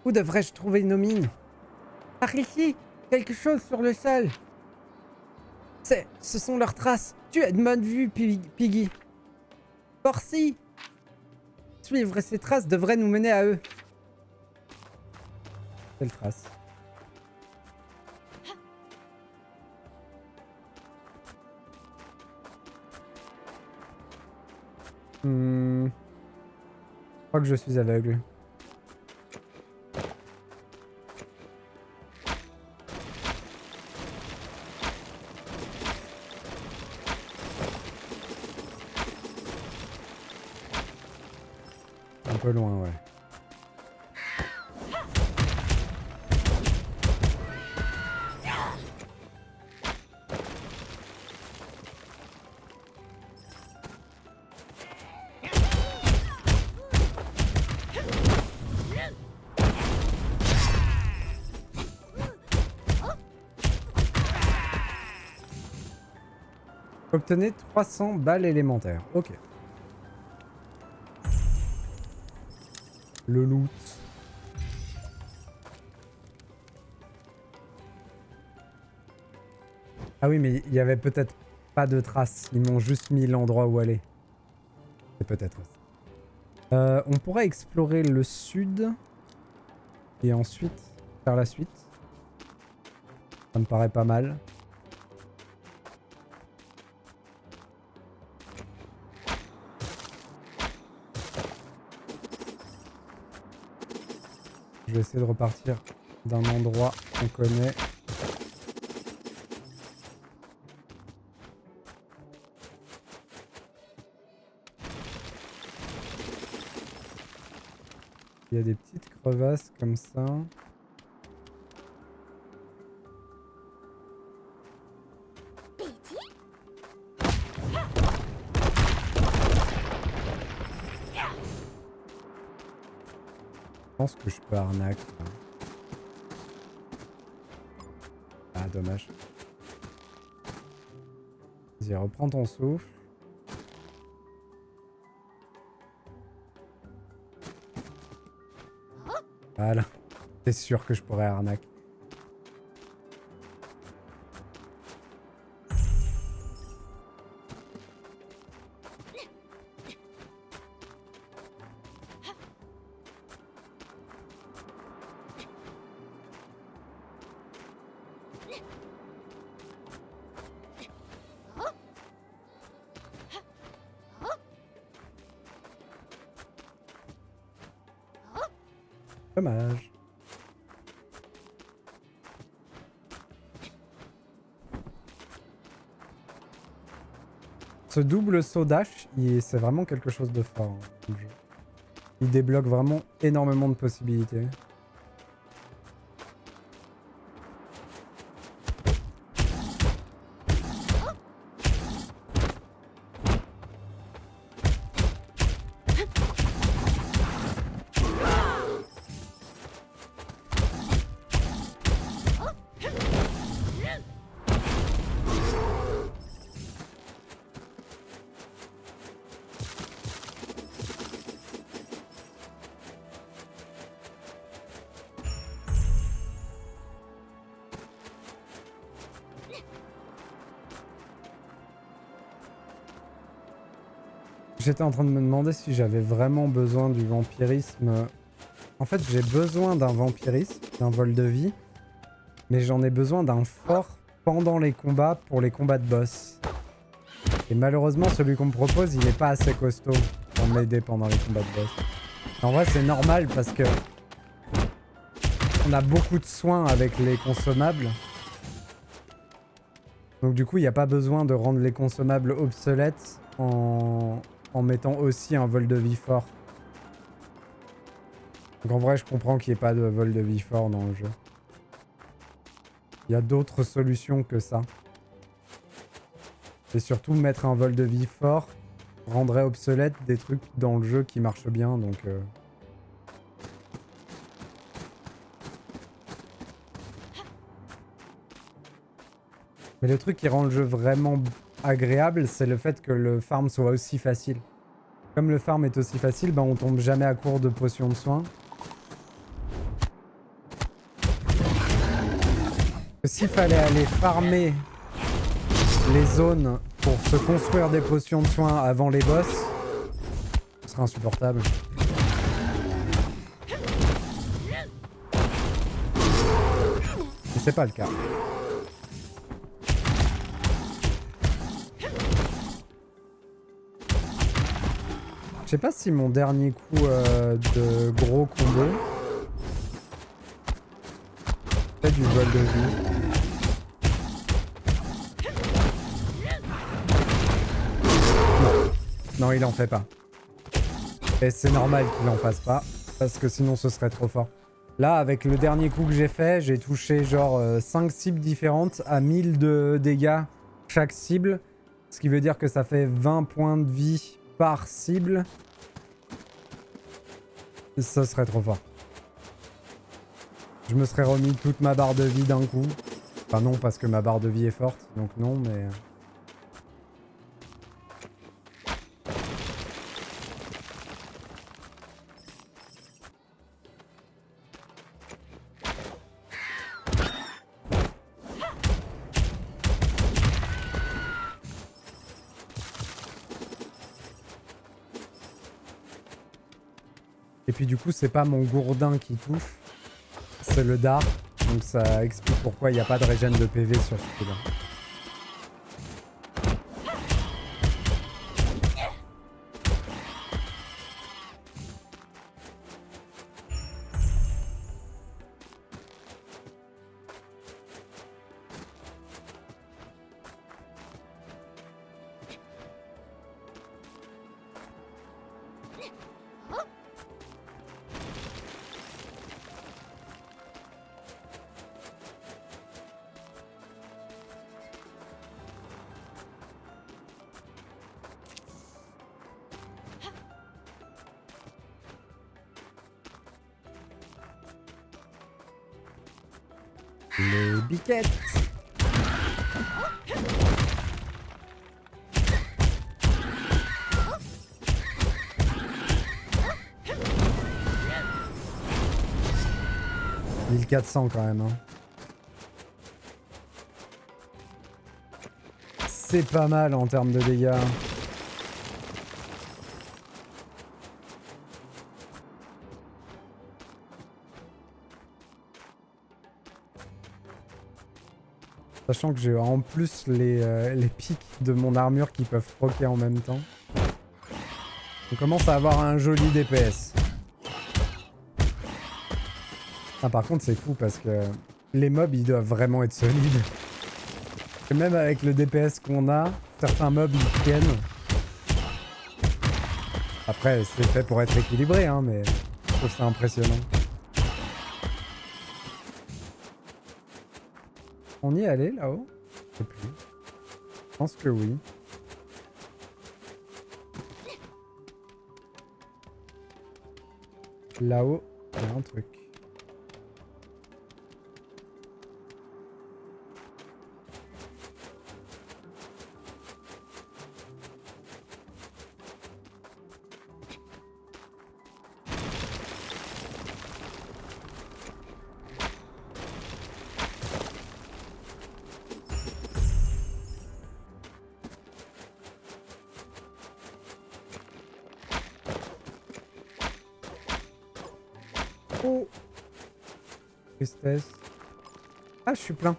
Où devrais-je trouver nos mines? Par ici! Quelque chose sur le sol! Ce sont leurs traces! Tu as de bonne vue, Piggy! Corsi! Suivre ces traces devrait nous mener à eux. Quelle trace? Je crois que je suis aveugle. Un peu loin, ouais. Obtenez 300 balles élémentaires. Ok. Le loot. Ah oui, mais il y avait peut-être pas de traces. Ils m'ont juste mis l'endroit où aller. C'est peut-être ça. On pourrait explorer le sud. Et ensuite faire la suite. Ça me paraît pas mal. Je vais essayer de repartir d'un endroit qu'on connaît. Il y a des petites crevasses comme ça. Je pense que je peux arnaquer. Ah, dommage. Vas-y, reprends ton souffle. Voilà. C'est sûr que je pourrais arnaquer. Dommage. Ce double saut dash, c'est vraiment quelque chose de fort. Hein, il débloque vraiment énormément de possibilités. J'étais en train de me demander si j'avais vraiment besoin du vampirisme. En fait, j'ai besoin d'un vampirisme, d'un vol de vie. Mais j'en ai besoin d'un fort pendant les combats pour les combats de boss. Et malheureusement, celui qu'on me propose, il est pas assez costaud pour m'aider pendant les combats de boss. En vrai, c'est normal parce que on a beaucoup de soins avec les consommables. Donc du coup, il n'y a pas besoin de rendre les consommables obsolètes en mettant aussi un vol de vie fort. Donc en vrai, je comprends qu'il n'y ait pas de vol de vie fort dans le jeu. Il y a d'autres solutions que ça. Et surtout, mettre un vol de vie fort rendrait obsolète des trucs dans le jeu qui marchent bien, donc... Mais le truc qui rend le jeu vraiment agréable, c'est le fait que le farm soit aussi facile. Comme le farm est aussi facile, ben on tombe jamais à court de potions de soins. S'il fallait aller farmer les zones pour se construire des potions de soins avant les boss, ce serait insupportable. Mais c'est pas le cas. Je sais pas si mon dernier coup de gros combo fait du vol de vie. Non. Non, il en fait pas. Et c'est normal qu'il en fasse pas, parce que sinon ce serait trop fort. Là, avec le dernier coup que j'ai fait, j'ai touché genre 5 cibles différentes à 1000 de dégâts chaque cible. Ce qui veut dire que ça fait 20 points de vie par cible. Ça serait trop fort. Je me serais remis toute ma barre de vie d'un coup. Enfin non, parce que ma barre de vie est forte, donc non, mais... Et puis du coup, c'est pas mon gourdin qui touche, c'est le dard. Donc ça explique pourquoi il n'y a pas de régène de PV sur ce coup-là. Les biquettes. « 1400 quand même. Hein. C'est pas mal en termes de dégâts. Sachant que j'ai en plus les pics de mon armure qui peuvent proquer en même temps. On commence à avoir un joli DPS. Ah, par contre c'est fou parce que les mobs ils doivent vraiment être solides. Et même avec le DPS qu'on a, certains mobs ils tiennent. Après c'est fait pour être équilibré hein, mais je trouve ça impressionnant. On y est allé là-haut? Je sais plus. Je pense que oui. Là-haut, il y a un truc. Oh! Tristesse. Ah, je suis plein.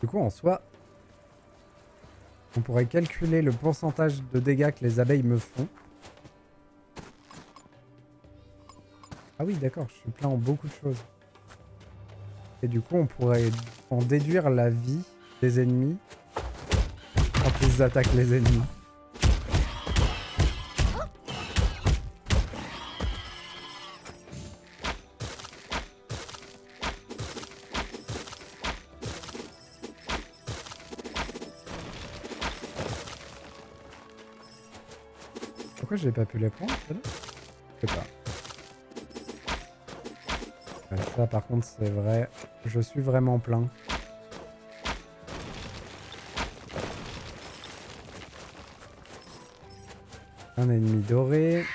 Du coup, en soi, on pourrait calculer le pourcentage de dégâts que les abeilles me font. Ah oui, d'accord, je suis plein en beaucoup de choses. Et du coup, on pourrait en déduire la vie des ennemis quand ils attaquent les ennemis. Pourquoi j'ai pas pu les prendre, celles-là? Je sais pas. Ouais, ça par contre c'est vrai. Je suis vraiment plein. Un ennemi doré.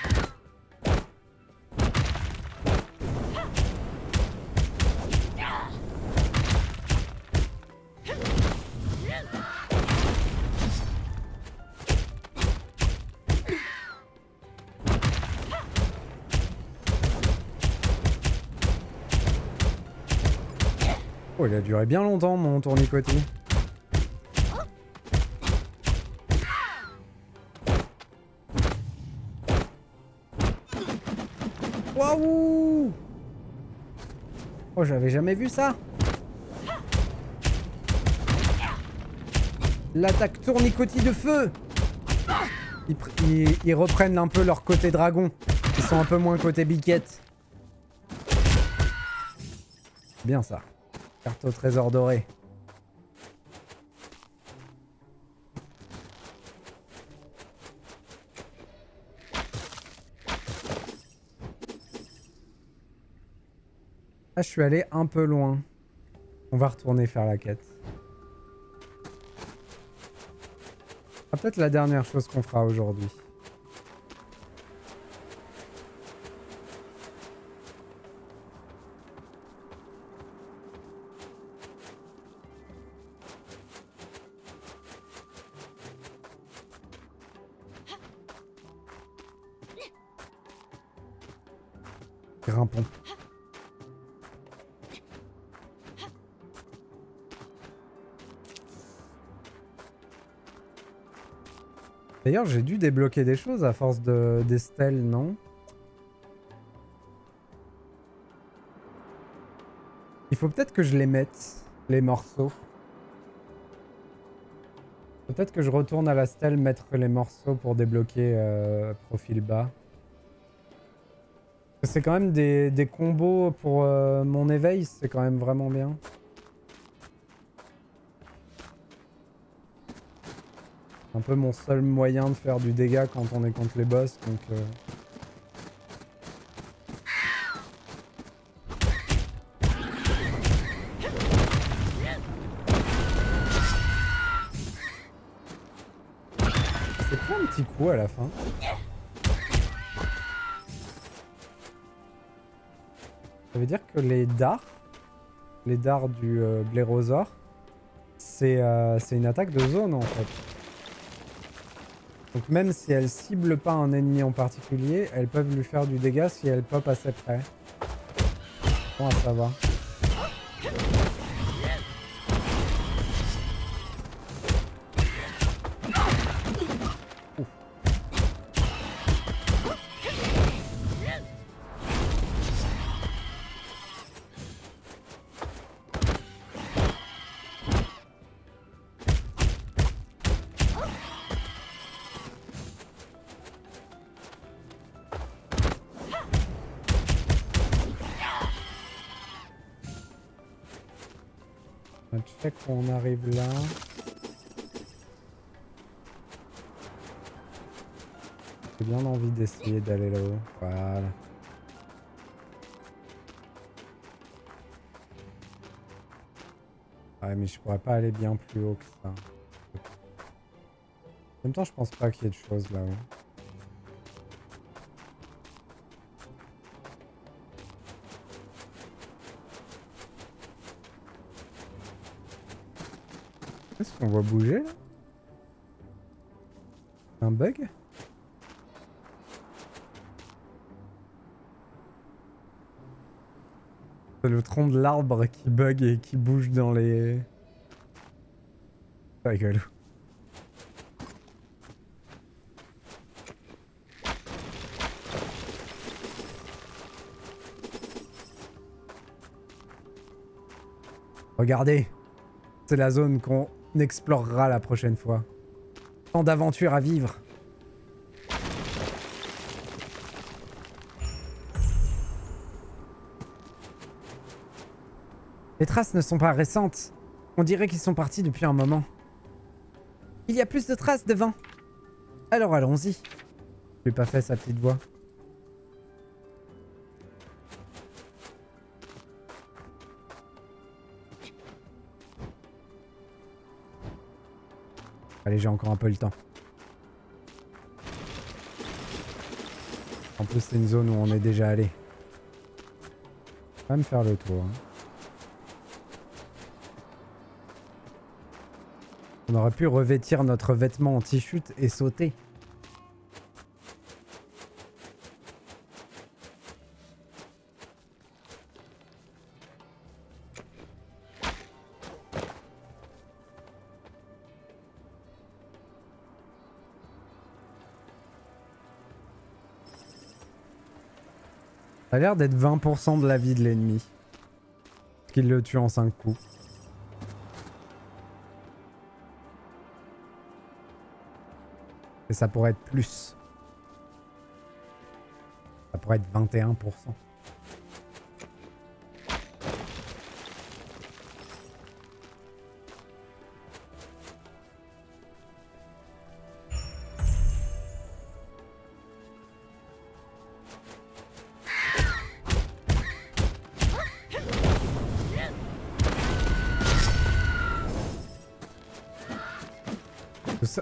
Oh, il a duré bien longtemps mon tournicotis. Waouh! Oh, j'avais jamais vu ça. L'attaque tournicotis de feu. Ils reprennent un peu leur côté dragon. Ils sont un peu moins côté biquette. Bien ça. Carte au trésor doré. Là, je suis allé un peu loin. On va retourner faire la quête. Ah, peut-être la dernière chose qu'on fera aujourd'hui. Grimpons. D'ailleurs, j'ai dû débloquer des choses à force des stèles, non? Il faut peut-être que je les mette, les morceaux. Peut-être que je retourne à la stèle mettre les morceaux pour débloquer profil bas. C'est quand même des combos pour mon éveil, c'est quand même vraiment bien. Un peu mon seul moyen de faire du dégât quand on est contre les boss, donc... C'est pas un petit coup à la fin. Ça veut dire que les dards du blairosaure, c'est une attaque de zone en fait. Donc même si elles ciblent pas un ennemi en particulier, elles peuvent lui faire du dégât si elles pop assez près. Bon à savoir. Check où on arrive là. J'ai bien envie d'essayer d'aller là-haut. Voilà. Ouais, mais je pourrais pas aller bien plus haut que ça. En même temps, je pense pas qu'il y ait de choses là-haut. Est-ce qu'on voit bouger là? Un bug? C'est le tronc de l'arbre qui bug et qui bouge dans les... C'est rigolo. Regardez, c'est la zone qu'on explorera la prochaine fois. Tant d'aventures à vivre. Les traces ne sont pas récentes. On dirait qu'ils sont partis depuis un moment. Il y a plus de traces devant. Alors allons-y. lui ai pas fait sa petite voix. Allez, j'ai encore un peu le temps. En plus, c'est une zone où on est déjà allé. On va quand même faire le tour. Hein. On aurait pu revêtir notre vêtement anti-chute et sauter. Ça a l'air d'être 20% de la vie de l'ennemi. Qu'il le tue en 5 coups. Et ça pourrait être plus. Ça pourrait être 21%.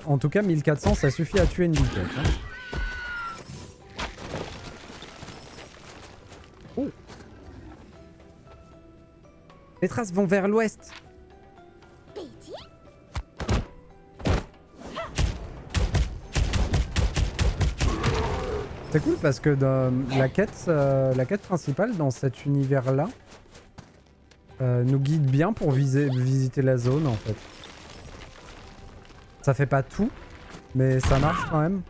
En tout cas, 1400, ça suffit à tuer une biquette. Hein. Oh. Les traces vont vers l'ouest. C'est cool parce que dans la quête principale dans cet univers-là nous guide bien pour visiter la zone en fait. Ça fait pas tout, mais ça marche quand même.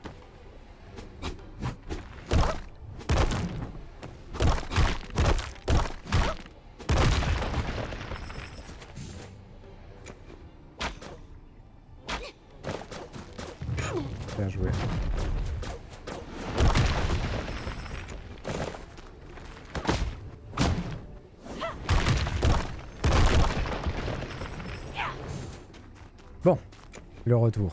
Bien joué. Bon. Le retour.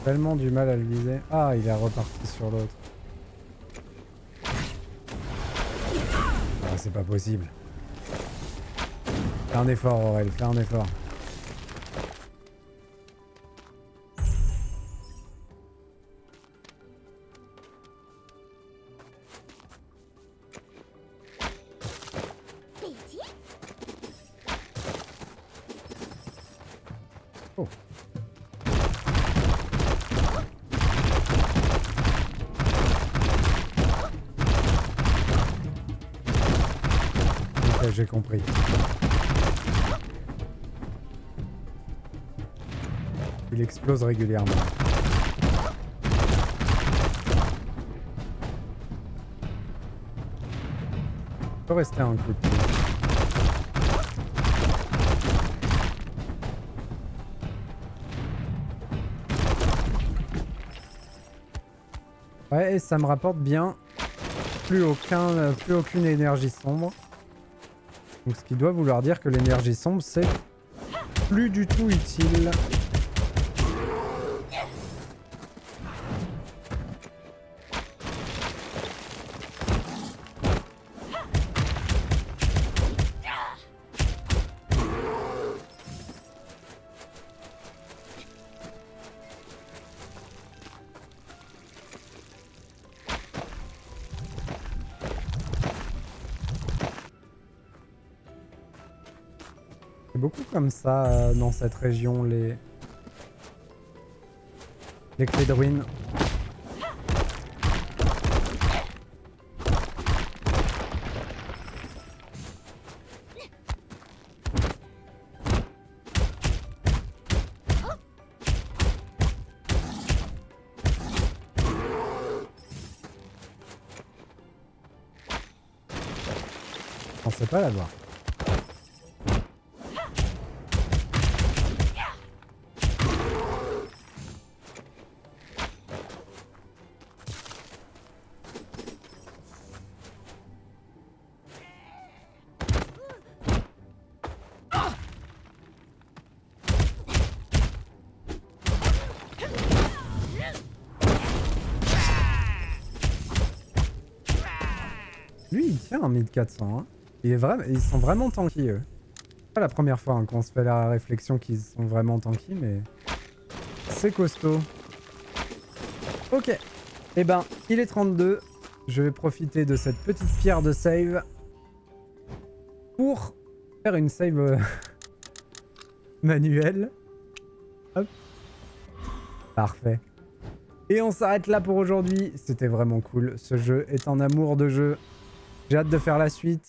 Tellement du mal à le viser. Ah, il est reparti sur l'autre. Ah, c'est pas possible. Fais un effort, Aurel, fais un effort. Oh. Ok, j'ai compris. Il explose régulièrement. Il peut rester un coup de pied. Ouais, et ça me rapporte bien plus aucune énergie sombre. Donc ce qui doit vouloir dire que l'énergie sombre c'est plus du tout utile. Beaucoup comme ça dans cette région, les clés de ruines. pensais pas l'avoir. Lui, il tient un 1400. Hein. Ils sont vraiment tanky, eux. C'est pas la première fois hein, qu'on se fait la réflexion qu'ils sont vraiment tanky, mais... C'est costaud. Ok. Eh ben, il est 32. Je vais profiter de cette petite pierre de save pour faire une save manuelle. Hop. Parfait. Et on s'arrête là pour aujourd'hui. C'était vraiment cool. Ce jeu est un amour de jeu. J'ai hâte de faire la suite.